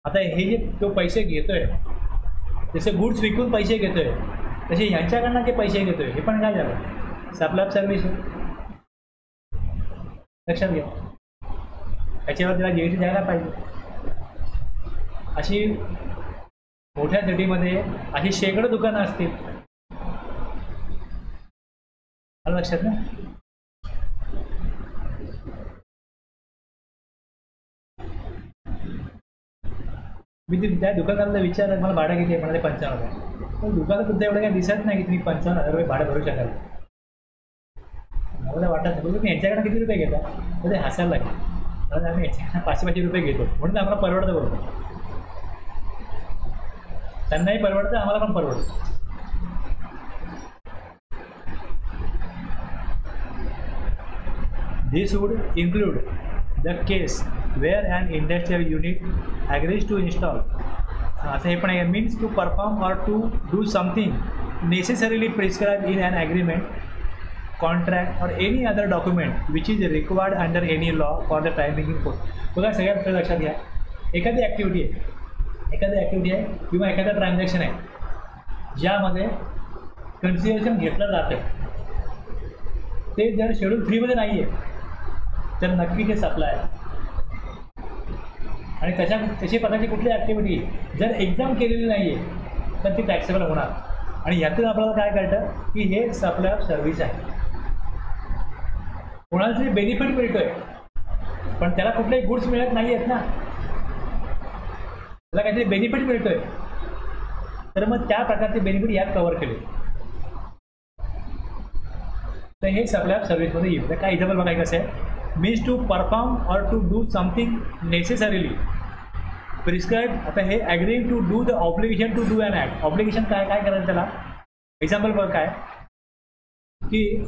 आता हे जे तो पैसे घेतोय, जसे गुड्स विकून पैसे घेतोय, तसे ह्यांच्याकडनं जे पैसे घेतोय, हे पण काय झालं, सप्लाय ऑफ सर्व्हिस. लक्षात घ्या. त्याच्यावर त्याला GST द्यायला पाहिजे. अशी मोठ्या सिटीमध्ये अशी शेकडो दुकानं असतील. आलं लक्षात ना. मी त्या दुकानदाराला विचारलं मला भाडं किती आहे, म्हणाले 55,000. पण दुकानात सुद्धा एवढं काही दिसत नाही की तुम्ही 55,000 रुपये भाडं भरू शकाल. मला वाटत नाही. तुम्ही यांच्याकडे किती रुपये घेता, तर ते हसायला लागेल. कारण आम्ही यांच्याकडे 500 रुपये घेतो म्हणून आम्हाला परवडतं. बरोबर, त्यांनाही परवडतं, आम्हाला पण परवडतं. This would include the case where an industrial unit agrees to install, आता हे पण आहे, means to perform or to do something necessarily prescribed in an agreement, contract or any other document which is required under any law for the time being course. बघा सगळ्यात लक्षात घ्या, एखादी activity आहे किंवा एखादा ट्रान्झॅक्शन आहे ज्यामध्ये कन्सिडरेशन घेतलं जातं, ते जर शेड्यूल 3 मध्ये नाही आहे तर नक्की ते सप्लाय आहे. आणि तशी प्रकारची कुठली ॲक्टिव्हिटी जर एक्झाम केलेली नाही आहे तर ती टॅक्सेबल होणार. आणि ह्यातून आपल्याला काय कळतं की हे सप्लाय ऑफ सर्व्हिस आहे. कोणाला तरी बेनिफिट मिळतोय पण त्याला कुठलेही गुड्स मिळत नाही आहेत ना, त्याला काहीतरी बेनिफिट मिळतोय, तर मग त्या प्रकारचे बेनिफिट यात कव्हर केले तर हे सप्लाय ऑफ सर्व्हिसमध्ये येईल. तर काय एक्झाम्पल बघा कसं आहे, मीन्स टू परफॉर्म और to do something necessarily prescribe. आता हे agreeing to do the obligation to do an act. Obligation काय काय करायचं त्याला, एक्झाम्पल बघ काय की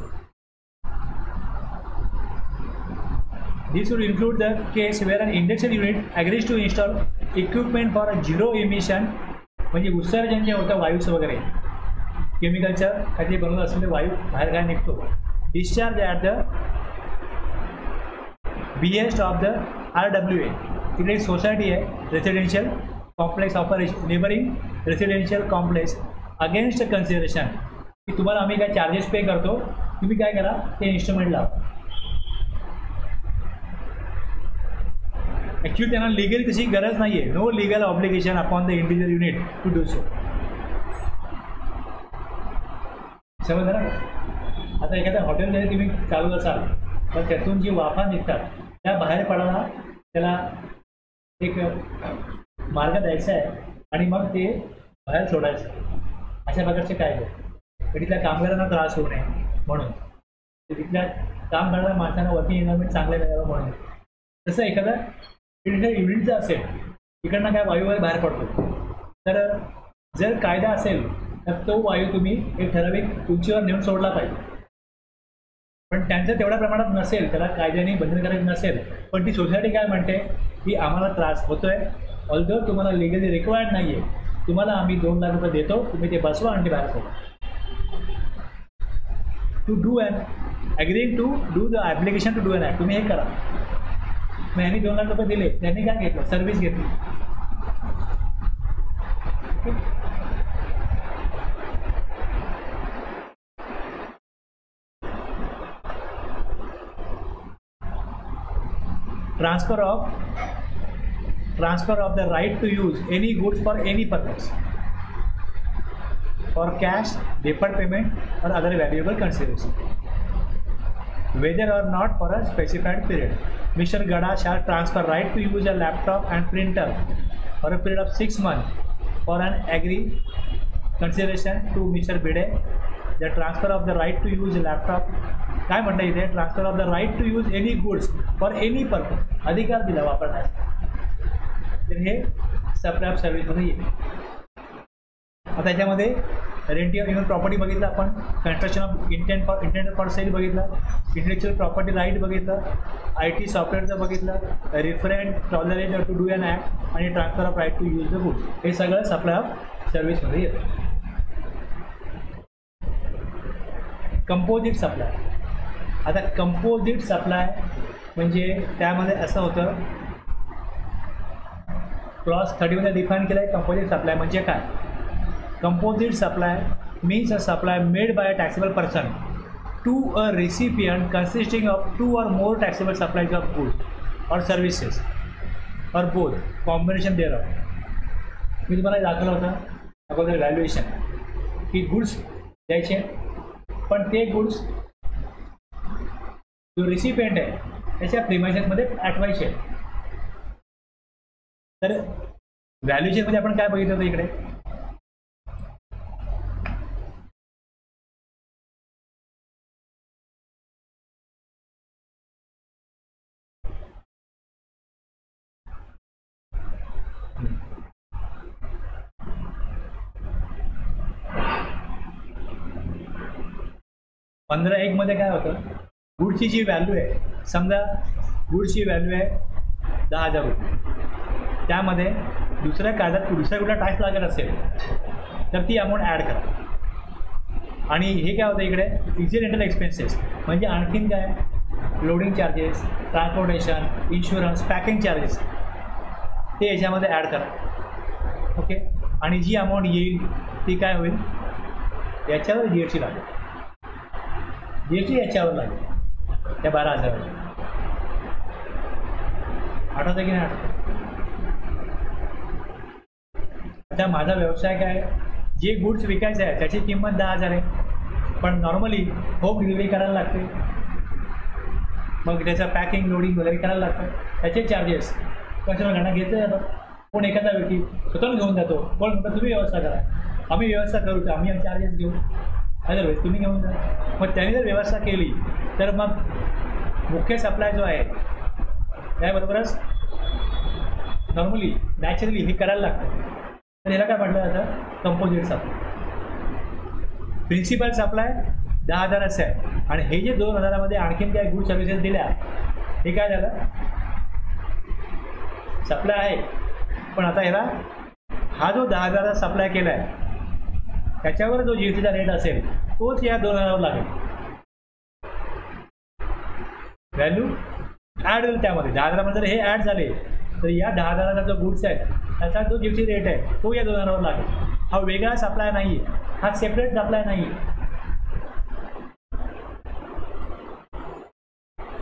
this would include the case where an industrial unit agrees to install equipment for a zero emission, म्हणजे उत्सर्जन जे होतं वायूचं वगैरे केमिकलचं काहीतरी बनवत असेल तर वायू बाहेर काय निघतो, discharge at the behest of the RWA. तिकडे एक सोसायटी आहे residential complex operation neighbouring residential complex against consideration की तुम्हाला आम्ही काय चार्जेस पे करतो, तुम्ही काय करा ते इन्स्ट्रुमेंट लावा. ॲक्च्युली त्यांना लिगल तशी गरज नाही आहे. No legal obligation upon the individual unit to do so. समजलं ना. आता एखाद्या हॉटेलमध्ये तुम्ही चालू असाल तर त्यातून जी वाफा निघतात त्या बाहेर पडायला त्याला एक मार्ग द्यायचा आहे आणि मग ते बाहेर सोडायचं. अशा प्रकारचे काय आहे तिथल्या कामगारांना त्रास होऊ नये म्हणून, तिथल्या काम करणाऱ्या माणसांना वर्किंग एन्व्हायरमेंट चांगलं मिळावं म्हणून. तसं एखादं युनिटचं असेल तिकडनं काय वायू बाहेर पडतो तर जर कायदा असेल तर तो वायू तुम्ही एक ठराविक उंचीवर नेऊन सोडला पाहिजे. पण त्यांचं तेवढ्या प्रमाणात नसेल, त्याला कायद्याने बंधनकारक नसेल, पण ती सोसायटी काय म्हणते की आम्हाला त्रास होतोय, ऑल्दो तुम्हाला लिगली रिक्वायर्ड नाही आहे, तुम्हाला आम्ही 2 लाख रुपये देतो, तुम्ही ते बसवा आणि ते बाहेर सोडा. To do an agreeing to do the application to do an act. तुम्ही हे करा. मग ह्यांनी 2 लाख रुपये दिले, त्यांनी काय घेतलं, सर्व्हिस घेतली. transfer of the right to use any goods for any purpose for cash, deferred payment or other valuable consideration, whether or not for a specified period. Mr. Gada shall transfer right to use a laptop and printer for a period of 6 months for an agreed consideration to Mr. Bide. The transfer of the right to use a laptop काय म्हणता इथे, transfer of the right to use any goods for any purpose, अधिकार दिला वापरण्याचा. तर हे supply of सर्व्हिसमध्ये येईल. आता याच्यामध्ये रेंटिंग युनिट प्रॉपर्टी बघितलं आपण, construction of intent for sale बघितलं, इंटेलेक्चुअल प्रॉपर्टी राईट बघितलं, IT सॉफ्टवेअरचं बघितलं, refrain tolerate to do an act आणि transfer of right to use the goods. हे सगळं सप्लाय ऑफ सर्व्हिसमध्ये येतं. Composite supply. आता कंपोजिट सप्लाय म्हणजे त्यामध्ये असं होतं, क्लॉज 30 मध्ये डिफाईन केलं आहे. कंपोजिट सप्लाय म्हणजे काय, composite supply means a supply made by a taxable person to a recipient consisting of 2 or more taxable supplies of goods और सर्व्हिसेस और बोथ कॉम्बिनेशन देअर ऑफ. मी तुम्हाला दाखवलं होतं अगोदर व्हॅल्युएशन की गुड्स द्यायचे, पण ते गुड्स जो रिसिपियंट आहे त्याच्या प्रिमायसेसमध्ये आठवायचे. तर व्हॅल्युएशनमध्ये आपण काय बघितलं होतं इकडे, पंधरा एक मध्ये काय होतं, गुड्सची जी व्हॅल्यू आहे, समजा गुड्सची व्हॅल्यू आहे 10,000 रुपये, त्यामध्ये दुसऱ्या कायद्यात दुसऱ्या कुठला टॅक्स लागत असेल तर ती अमाऊंट ॲड करा. आणि हे काय होतं इकडे इन्सिडेंटल एक्सपेन्सेस म्हणजे आणखीन काय, loading charges, transportation, insurance, packing charges ते याच्यामध्ये ॲड करा. ओके. आणि जी अमाऊंट येईल ती काय होईल, याच्यावर GST लागेल. GST याच्यावर लागेल त्या 12,000. आठवतं की नाही आठवतं. आता माझा व्यवसाय काय, जे गुड्स विकायचं आहे त्याची किंमत 10,000 आहे, पण नॉर्मली होम डिलिव्हरी करायला लागते, मग त्याचं पॅकिंग लोडिंग वगैरे करायला लागतं, त्याचे चार्जेस कस्टमरकडनं घेतले जातात. कोण एखादा व्यक्ती स्वतःहून घेऊन जातो, कोण म्हणतो तुम्ही व्यवस्था करा, आम्ही व्यवस्था करू तर आम्ही चार्जेस घेऊ, अदरवाईज तुम्ही घेऊन जा. मग त्याने जर व्यवस्था केली तर मग मुख्य सप्लाय जो आहे त्याबरोबरच नॉर्मली नॅचरली हे करायला लागतं. तर ह्याला काय म्हटलं जातं, कंपोजिट सप्लाय. प्रिन्सिपल सप्लाय 10,000 असं आहे, आणि हे जे 2,000मध्ये आणखीन काय गुड सर्व्हिसेस दिल्या, हे काय झालं, सप्लाय आहे, पण आता ह्याला हा जो 10,000चा सप्लाय केला आहे त्याच्यावर जो जीएसटीचा रेट असेल तोच या 2,000वर लागेल. व्हॅल्यू ॲड होईल त्यामध्ये. 10,000मध्ये जर हे ॲड झाले तर या 10,000चा जो गुड्स आहे त्याचा जो जीएसटी रेट आहे तो या 2,000वर लागेल. हा वेगळा सप्लाय नाही आहे, हा सेपरेट सप्लाय नाही आहे.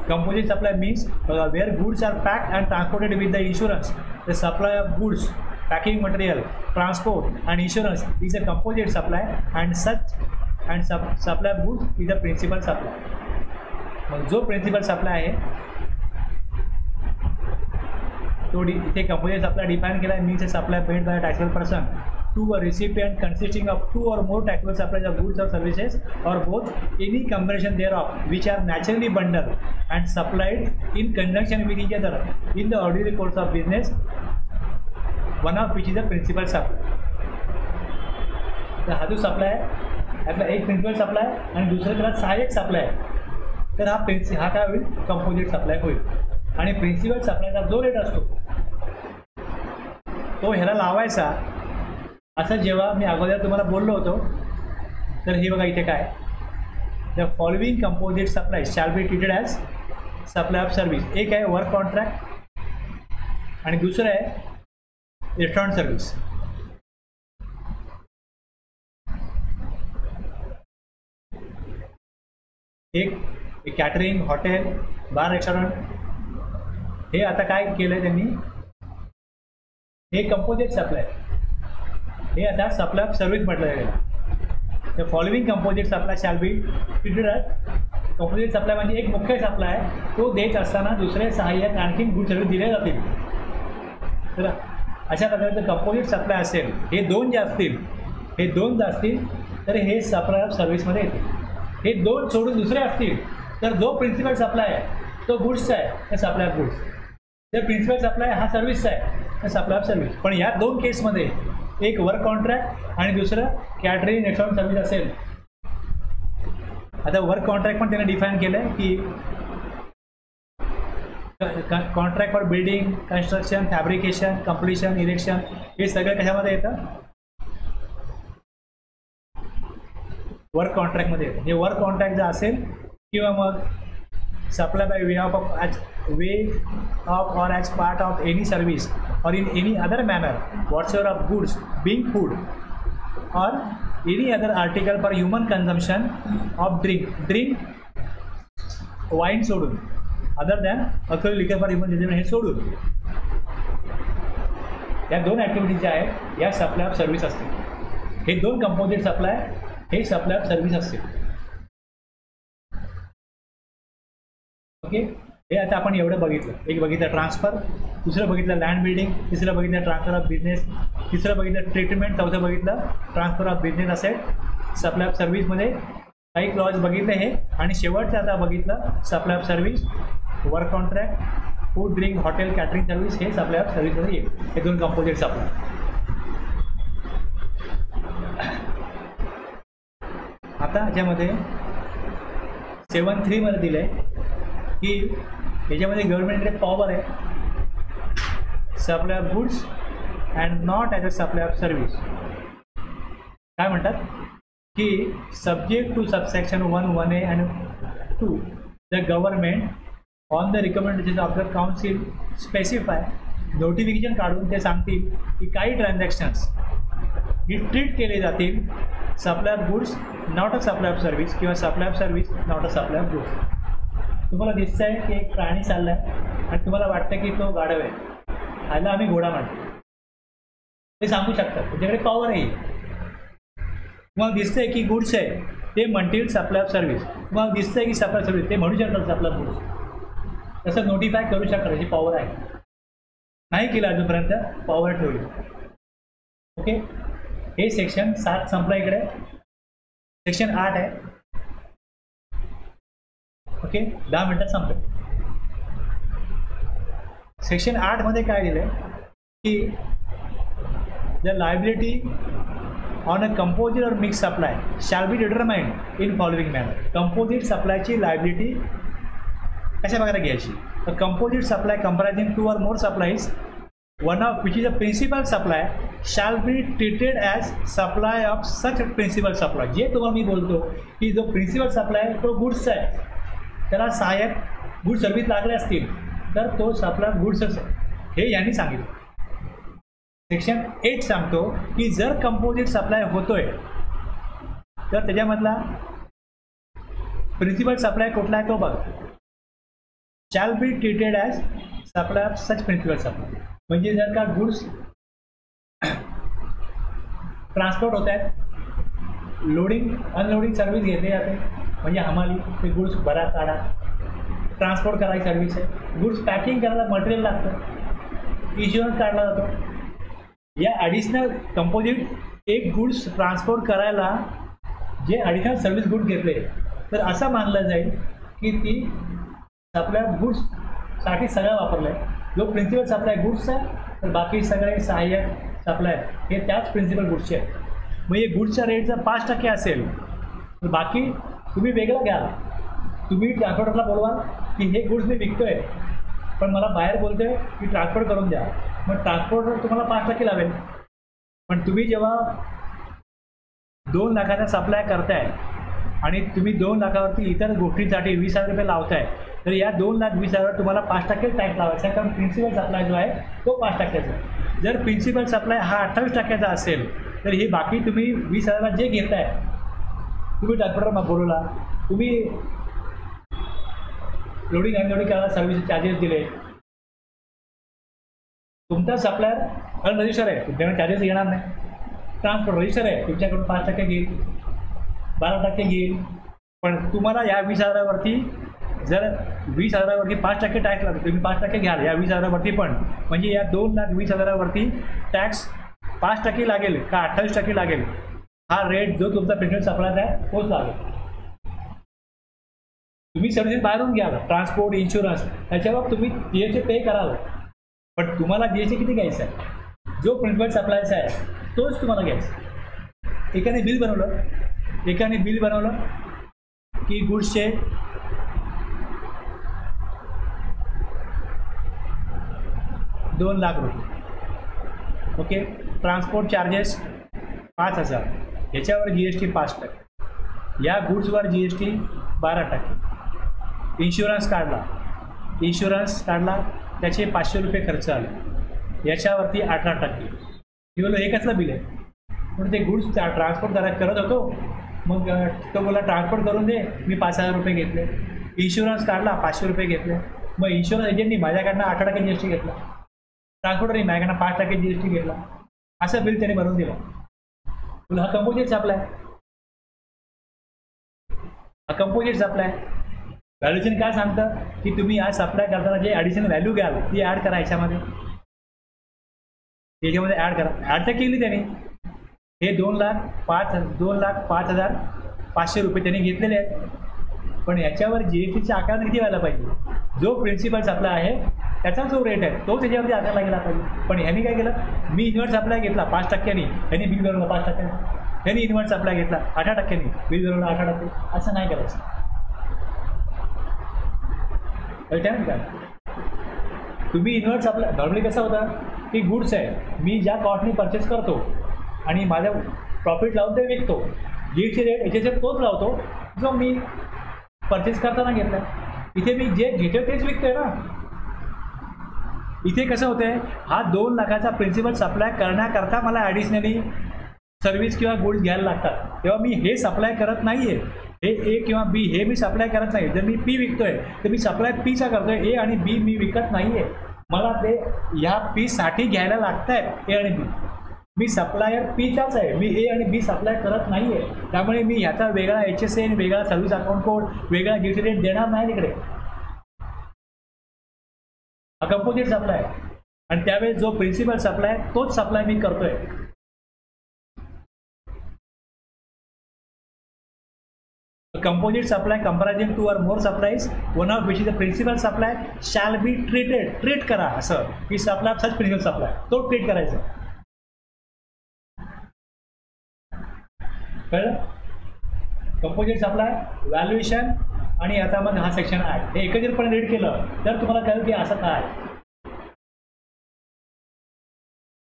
Composite supply means where goods are packed and transported with the insurance. The supply of goods, packing material, transport and insurance is a composite supply, and supply of goods is the principal supply. मग जो principal supply आहे तो इथे composite supply define केला आहे, means a supply paid by a taxable person to a recipient consisting of 2 or more taxable supplies of goods or services, or both, any combination thereof, which are naturally bundled and supplied in conjunction with each other in the ordinary course of business, one of which is the principal supply. तर हा जो supply आहे त्यातला एक principal supply आणि दुसरा त्याला सहाय्यक सप्लाय आहे, तर हा काय होईल, कंपोजिट सप्लाय होईल. आणि प्रिन्सिपल सप्लायचा जो रेट असतो तो ह्याला लावायचा. असं जेव्हा मी अगोदर तुम्हाला बोललो होतो, तर हे बघा इथे काय, the following composite supply shall be treated as supply of service. एक आहे वर्क कॉन्ट्रॅक्ट आणि दुसरं आहे रेस्टॉरंट सर्व्हिस. एक कॅटरिंग, हॉटेल, बार, रेस्टॉरंट, हे आता काय केलं आहे त्यांनी, हे कंपोजिट सप्लाय, हे आता सप्लाय ऑफ सर्व्हिस म्हटलं गेलं. The following composite supply shall be treated as. Composite supply म्हणजे एक मुख्य सप्लाय, तो देत असताना दुसरे सहाय्यक आणखीन गुड सर्व्हिस दिले जातील. तर अशा प्रकारचं कंपोजिट सप्लाय असेल, हे दोन जे असतील तर हे सप्लाय ऑफ सर्व्हिसमध्ये येते. हे दोन सोडून दुसरे असतील तर जो प्रिन्सिपल सप्लाय आहे तो गुड्सचा आहे, तर सप्लाय ऑफ गुड्स. जर प्रिन्सिपल सप्लाय हा सर्व्हिसचा आहे तर सप्लाय ऑफ सर्व्हिस. पण या दोन केसमध्ये एक वर्क कॉन्ट्रॅक्ट आणि दुसरं कॅटरिंग, रेस्टॉरंट सर्व्हिस असेल. आता वर्क कॉन्ट्रॅक्ट पण त्याने डिफाईन केलं आहे की contract for building, construction, fabrication, completion, erection, हे सगळं कशामध्ये येतं, वर्क कॉन्ट्रॅक्टमध्ये येतं. हे वर्क कॉन्ट्रॅक्ट जर असेल किंवा मग supply by way of or as part of any service or in any other manner whatsoever of goods being food or any other article for human consumption of drink wine सोडून, other than alcoholic liquor for human consumption हे सोडून, या दोन activities ज्या आहेत या supply of service असतील. हे दोन कंपोजिट सप्लाय हे सप्लाय ऑफ सर्व्हिस असतील. ओके, हे आता आपण एवढं बघितलं. एक बघितलं ट्रान्सफर, दुसरं बघितलं लँड बिल्डिंग, तिसरं बघितलं ट्रान्सफर ऑफ बिझनेस, तिसरं बघितलं ट्रीटमेंट, चौथं बघितलं transfer of business asset, supply of सर्व्हिसमध्ये काही क्लॉज बघितले हे, आणि शेवटचं आता बघितलं supply of service, work contract, food, drink, hotel, catering service, हे सप्लाय ऑफ सर्व्हिसमध्ये येईल. हे दोन कंपोजिट सप्लाय. आता ह्याच्यामध्ये 7.3 मध्ये दिलं आहे की याच्यामध्ये गव्हर्नमेंटकडे पॉवर आहे supply of goods and not as a supply of service. काय म्हणतात की subject to subsection 1(1)(a) and 2 the government on the recommendation of the council specify, notification काढून ते सांगतील की काही ट्रान्झॅक्शन्स ही ट्रीट केले जातील supply of goods not a supply of service किंवा supply of service not a supply of goods. तुम्हाला दिसतं आहे की एक प्राणी चालला आहे आणि तुम्हाला वाटतं की तो गाढव आहे, ह्याला आम्ही घोडा म्हणतो. ते सांगू शकतात, तुमच्याकडे पॉवर आहे. तुम्हाला दिसतंय की गुड्स आहे, ते म्हणतील सप्लाय ऑफ सर्व्हिस. तुम्हाला दिसतंय की सप्लाय सर्व्हिस, ते म्हणू शकतात सप्लाय ऑफ गुड्स. तसं नोटिफाय करू शकतात, त्याची पॉवर आहे. नाही केलं अजूनपर्यंत, पॉवर ठेवली. ओके, हे सेक्शन 7 संपला. इकडे सेक्शन 8 आहे. ओके, 10 मिनिटात संपलं. सेक्शन 8 मध्ये काय दिलंय की the liability on a composite or mix supply shall be determined in following manner. Composite सप्लायची लायबिलिटी कशा प्रकारे घ्यायची? तर composite supply comprising 2 or more supplies, one of which is a principal supply, shall be treated as supply of such a principal supply. जे तुम्हाला मी बोलतो की जो प्रिन्सिपल सप्लाय तो गुड्सचा आहे, त्याला सहाय्यक गुड सर्व्हिस लागले असतील तर तो सप्लाय गुड्सच आहे, हे यांनी सांगितलं. सेक्शन 8 सांगतो की जर कंपोजिट सप्लाय होतोय तर त्याच्यामधला प्रिन्सिपल सप्लाय कुठला आहे तो बघा. Shall be treated as supply of such principal supply. म्हणजे जर का गुड्स ट्रान्सपोर्ट होत आहेत, लोडिंग अनलोडिंग सर्व्हिस घेतली जाते, म्हणजे हमाली ते गुड्स भरा काढा ट्रान्सपोर्ट करायची सर्व्हिस आहे. गुड्स पॅकिंग करायला मटेरियल लागतं, इन्शुरन्स काढला जातो. या ॲडिशनल कंपोजिट एक गुड्स ट्रान्सपोर्ट करायला जे ॲडिशनल सर्व्हिस गुड घेतले तर असं मानलं जाईल की ती सप्लाय गुड्ससाठी सगळं वापरलं आहे. जो प्रिन्सिपल सप्लाय गुड्स आहे तर बाकी सगळे सहाय्यक सप्लाय हे त्याच प्रिन्सिपल गुड्सचे आहेत. मग हे गुड्सचा रेट जर 5% असेल तर बाकी तुम्ही वेगळं घ्याल. तुम्ही ट्रान्सपोर्टरला बोलवाल की हे गुड्स मी विकतोय पण मला बाहेर बोलतोय की ट्रान्सपोर्ट करून द्या, मग ट्रान्सपोर्टर तुम्हाला 5% लावेल. पण तुम्ही जेव्हा 2 लाखाचा सप्लाय करताय आणि तुम्ही 2 लाखावरती इतर गोष्टींसाठी 20,000 रुपये लावताय तर या 2,20,000 तुम्हाला 5% टॅक्स लावायचा आहे, कारण प्रिन्सिपल सप्लाय जो आहे तो 5%चा आहे. जर प्रिन्सिपल सप्लाय हा 28%चा असेल तर हे बाकी तुम्ही 20,000 जे घेताय, तुम्ही ट्रान्सपोर्टर बोलवला, तुम्ही लोडिंग अनलोडिंग करायला सर्व्हिस चार्जेस दिले, तुमचा सप्लायर अनरजिस्टर आहे, तुमच्याकडे चार्जेस येणार नाही. ट्रान्सपोर्ट रजिस्टर आहे, तुमच्याकडून 5% घेईल, 12% घेईल. पण तुम्हाला या 20,000वरती जर 20,000वरती 5% टॅक्स लागतो, तुम्ही 5% घ्याल या 20,000वरती पण, म्हणजे या 2,20,000वरती टॅक्स 5% लागेल का 28% लागेल, हा रेट जो तुमचा प्रिन्सिपल सप्लाय आहे तोच लागेल. तुम्ही सर्व्हिस बाहेरून घ्याल, ट्रान्सपोर्ट इन्शुरन्स त्याच्यावर तुम्ही GST पे कराल, पण तुम्हाला GST किती घ्यायचं आहे? जो प्रिन्सिपल सप्लायचा आहे तोच तुम्हाला घ्यायचा. एकाने बिल बनवलं की गुड्सचे 2 लाख रुपये. ओके, ट्रान्सपोर्ट चार्जेस 5,000, याच्यावर GST 5%, या गुड्सवर GST 12%. इन्शुरन्स काढला त्याचे 500 रुपये खर्च आले, याच्यावरती 18%. मी बोललो हे कसलं बिल आहे? म्हणून ते गुड्स ट्रान्सपोर्ट करत होतो, मग तो बोला ट्रान्सपोर्ट करून दे, मी 5,000 रुपये घेतले. इन्शुरन्स काढला 500 रुपये घेतले, मग इन्शुरन्स एजंटनी माझ्याकडनं 18% GST घेतला, ट्रान्सपोर्टरनी माझ्याकडनं 5% GST घेतला. असं बिल त्याने बनवून दिलं. बोला हा कंपोजिट सप्लाय. व्हॅल्युएशन काय सांगतं की तुम्ही आज सप्लाय करताना जे ॲडिशनल व्हॅल्यू घ्याल ती ॲड करा, याच्यामध्ये ॲड करा. ॲड तर केली त्याने. हे 2,05,500 रुपये त्यांनी घेतलेले आहेत, पण याच्यावर GSTचे आकार किती व्हायला पाहिजे? जो प्रिन्सिपल सप्लाय आहे त्याचा जो रेट आहे तो त्याच्यावरती आकारला गेला पाहिजे. पण ह्यांनी काय केलं, मी इन्व्हर्ट सप्लाय घेतला 5%, ह्यांनी बिल बनवलं 5%, ह्यांनी इन्व्हर्ट सप्लाय घेतला 18%, बिल बनवलं 18%. असं नाही करायचं. का तुम्ही इन्व्हर्ट सप्लाय नॉर्मली कसं होतं की गुड्स आहे, मी ज्या कॉस्टनी परचेस करतो आणि माझ्या प्रॉफिट लावून ते विकतो, GST रेट HSF तोच लावतो जो मी परचेस करताना घेतला. इथे मी जे घेतो तेच विकतोय ना. इथे कसं होतंय, हा 2 लाखाचा प्रिन्सिपल सप्लाय करण्याकरता मला ॲडिशनली सर्व्हिस किंवा गुड्स घ्यायला लागतात, तेव्हा मी हे सप्लाय करत नाही आहे. हे A किंवा B हे मी सप्लाय करत नाही. जर मी P विकतोय तर मी सप्लाय Pचा करतोय, A आणि B मी विकत नाही आहे. मला ते ह्या P साठी घ्यायला लागत आहेत A आणि B. मी सप्लायर पीचाच आहे, मी ए आणि बी सप्लाय करत नाही आहे. त्यामुळे मी ह्याचा वेगळा HSN, वेगळा सर्व्हिस अकाउंट कोड, वेगळा ड्युटी रेट देणार नाही तिकडे. हा कंपोजिट सप्लाय आहे. आणि त्यावेळेस जो प्रिन्सिपल सप्लाय तोच सप्लाय मी करतोय. Composite supply comprising 2 or more supplies, one of which is the principal supply, shall be treated. Treat करा असं की सप्लाय सच प्रिन्सिपल सप्लाय तो ट्रीट करायचा. कळलं? कंपोजिट सप्लाय, व्हॅल्युएशन आणि आता मग हा सेक्शन आहे. हे एकत्रितपणे रीड केलं तर तुम्हाला कळेल की असं काय.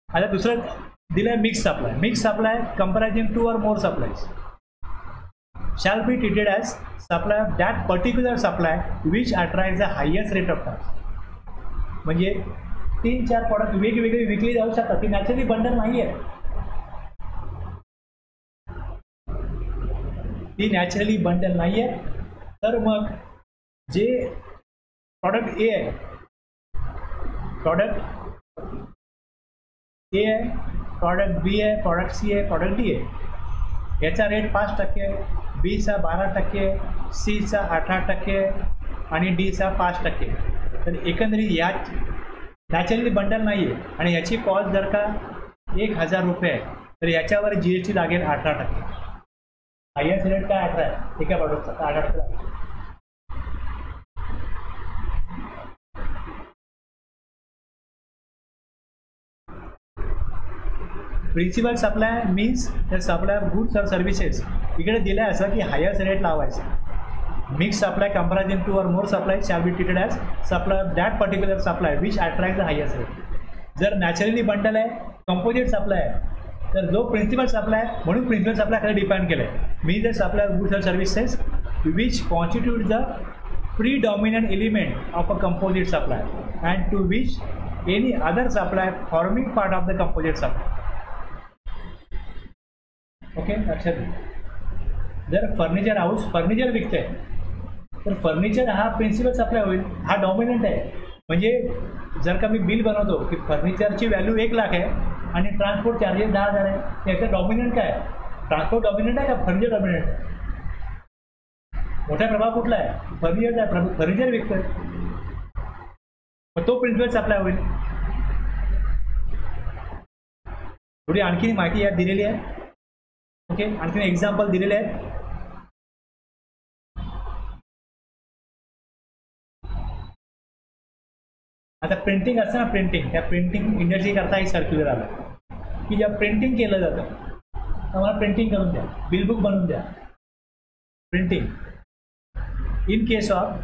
आता दुसरं दिलंय mix supply. Mix supply comprising 2 or more supplies shall be treated as supply of that particular supply which attracts the highest rate of charge. म्हणजे 3-4 प्रॉडक्ट वेगवेगळे विकली जाऊ शकतात. ती नॅचरली बंडल नाही आहे. ती नॅचरली बंडल नाही आहे. तर मग जे प्रॉडक्ट ए आहे, प्रॉडक्ट ए आहे, प्रॉडक्ट बी आहे, प्रॉडक्ट सी आहे, प्रॉडक्ट डी आहे, याचा रेट 5%, बीचा 12%, सीचा 18% आणि डीचा 5%. तर एकंदरीत यात नॅचरली बंडल नाही आहे आणि याची कॉस्ट जर का 1000 रुपये आहे तर याच्यावर GST लागेल 18%. हायस्ट रेट काय 18 आहे एका प्रॉडक्टचा, 18%. Principal supply means the supply of goods और सर्व्हिसेस. इकडे दिलं आहे असं की हायस्ट रेट लावायचं. Mix supply comprising 2 or more supply shall be treated as supply of that particular supply which attract the highest rate. जर नॅचरली बंडल आहे, composite supply आहे, तर जो प्रिन्सिपल सप्लाय म्हणून प्रिन्सिपल सप्लायकडे डिपेंड केलं आहे. Means the supply of goods और services which constitute the predominant element of a composite supply and to which any other supply forming part of the composite supply. Okay, लक्षात घ्या. जर furniture house furniture विकते तर furniture हा principal supply होईल, हा dominant आहे. म्हणजे जर का मी बिल बनवतो की फर्निचरची व्हॅल्यू 1 लाख आहे आणि ट्रान्सपोर्ट चार्जेस 10,000 आहे, त्याचं डॉमिनंट काय आहे? ट्रान्सपोर्ट डॉमिनंट आहे का फर्निचर डॉमिनंट आहे? मोठा प्रभाव कुठला आहे? फर्निचरचा आहे. फर्निचर विकतोय मग तो प्रिन्सिपल सप्लाय होईल. थोडी आणखी माहिती यात दिलेली आहे. ओके, आणखी एक्झाम्पल दिलेले आहेत. आता प्रिंटिंग असतं ना, प्रिंटिंग, त्या प्रिंटिंग इंडस्ट्री करता एक सर्क्युलर आलं की जेव्हा प्रिंटिंग केलं जातं तर मला प्रिंटिंग करून द्या, बिल बुक बनवून द्या. Printing in case of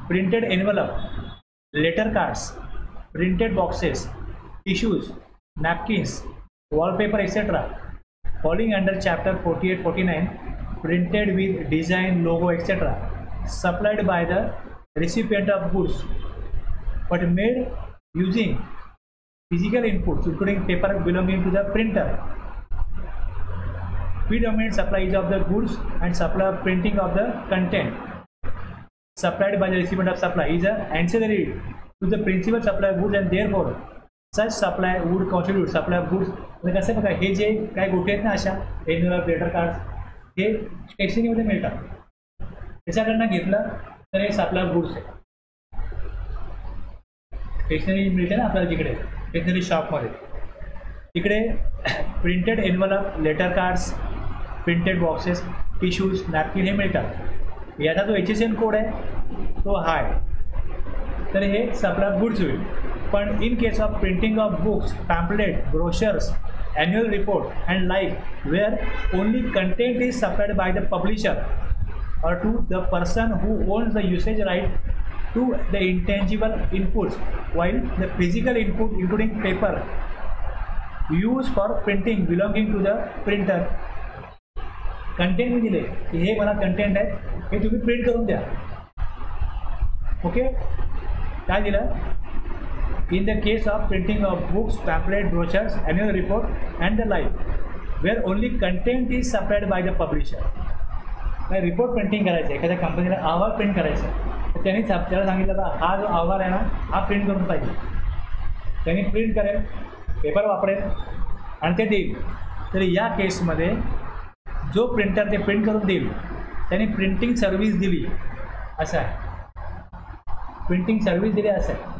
printed envelope, letter cards, printed boxes, tissues, napkins, wallpaper etcetera falling under chapter 48-49 printed with design, logo etc. supplied by the recipient of goods but made using physical inputs including paper belonging to the printer. Predominant supply is of the goods and supply of printing of the content supplied by the recipient of supply is an ancillary to the principal supply of goods and therefore such supply would constitute supply of goods. म्हणजे कसं बघा, हे जे काय गोष्टी आहेत ना अशा एनवलप, लेटर कार्ड्स, हे स्टेशनरीमध्ये मिळतात. त्याच्याकडनं घेतलं तर हे सप्लाय ऑफ गुड्स आहे. स्टेशनरी मिळते ना आपल्याला जिकडे स्टेशनरी शॉपमध्ये, तिकडे printed envelope, letter cards, printed boxes, tissues, napkin हे मिळतात. याचा जो HSN कोड आहे तो हा आहे. तर हे सप्लाय ऑफ गुड्स होईल. पण in case of printing of books, pamphlet, brochures, annual report and like where only content is supplied by the publisher or to the person who owns the usage right to the intangible inputs, while the physical input including paper used for printing belonging to the printer. Content मी दिले की हे मला content आहे, हे तुम्ही print करून द्या. ओके, काय दिलं? In the case of printing of books, pamphlet, brochures, annual report and the like, where only content is supplied by the publisher. काय रिपोर्ट प्रिंटिंग करायचं आहे, एखाद्या कंपनीला अहवाल प्रिंट करायचा आहे, तर त्यांनी त्याला सांगितलं का हा जो अहवाल आहे ना हा प्रिंट करून पाहिजे. त्यांनी प्रिंट करेल, पेपर वापरेल आणि ते देईल. तर या केसमध्ये जो प्रिंटर ते प्रिंट करून देईल त्याने प्रिंटिंग सर्व्हिस दिली असं आहे. प्रिंटिंग सर्व्हिस दिली असं आहे.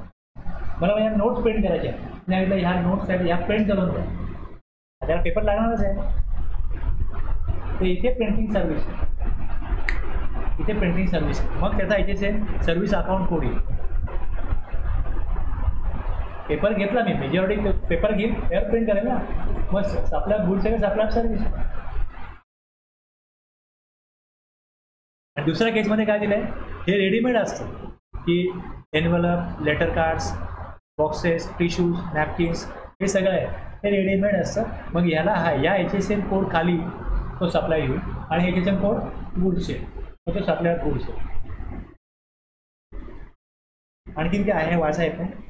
मला माझ्या नोट्स प्रिंट करायच्या नाही, ह्या नोट्स आहेत ह्या प्रिंट करून द्या, त्याला पेपर लागणारच आहे. तर इथे प्रिंटिंग सर्व्हिस, इथे प्रिंटिंग सर्व्हिस, मग त्याचा HSN सर्व्हिस अकाउंट कोड येईल. पेपर घेतला मी, मेजॉरिटी पेपर घेईल त्यावर प्रिंट करेल ना, मग आपल्या गुड्स आहे आपल्या सर्व्हिस. आणि दुसऱ्या केसमध्ये काय दिलं आहे, हे रेडीमेड असतं की envelope, letter cards, boxes, tissues, napkins हे सगळं आहे, हे रेडीमेड असतं. मग याला या HSN कोड खाली तो सप्लाय होईल आणि HSN कोड गुड्सचे, मग तो सप्लाय गुड्स. आणखीन काय आहे वाचा येत नाही.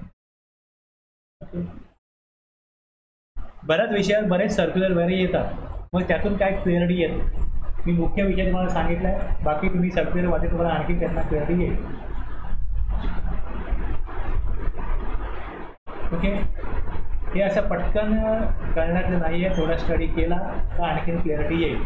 बऱ्याच विषयावर बरेच सर्क्युलर वगैरे येतात, मग त्यातून काय क्लिअरिटी येते. मी मुख्य विषय तुम्हाला सांगितलं आहे, बाकी तुम्ही सर्क्युलर वाटे तुम्हाला आणखी त्यांना क्लिअरिटी येईल. ओके, हे असं पटकन करण्याचं नाही आहे, थोडा स्टडी केला तर आणखीन क्लिअरिटी येईल.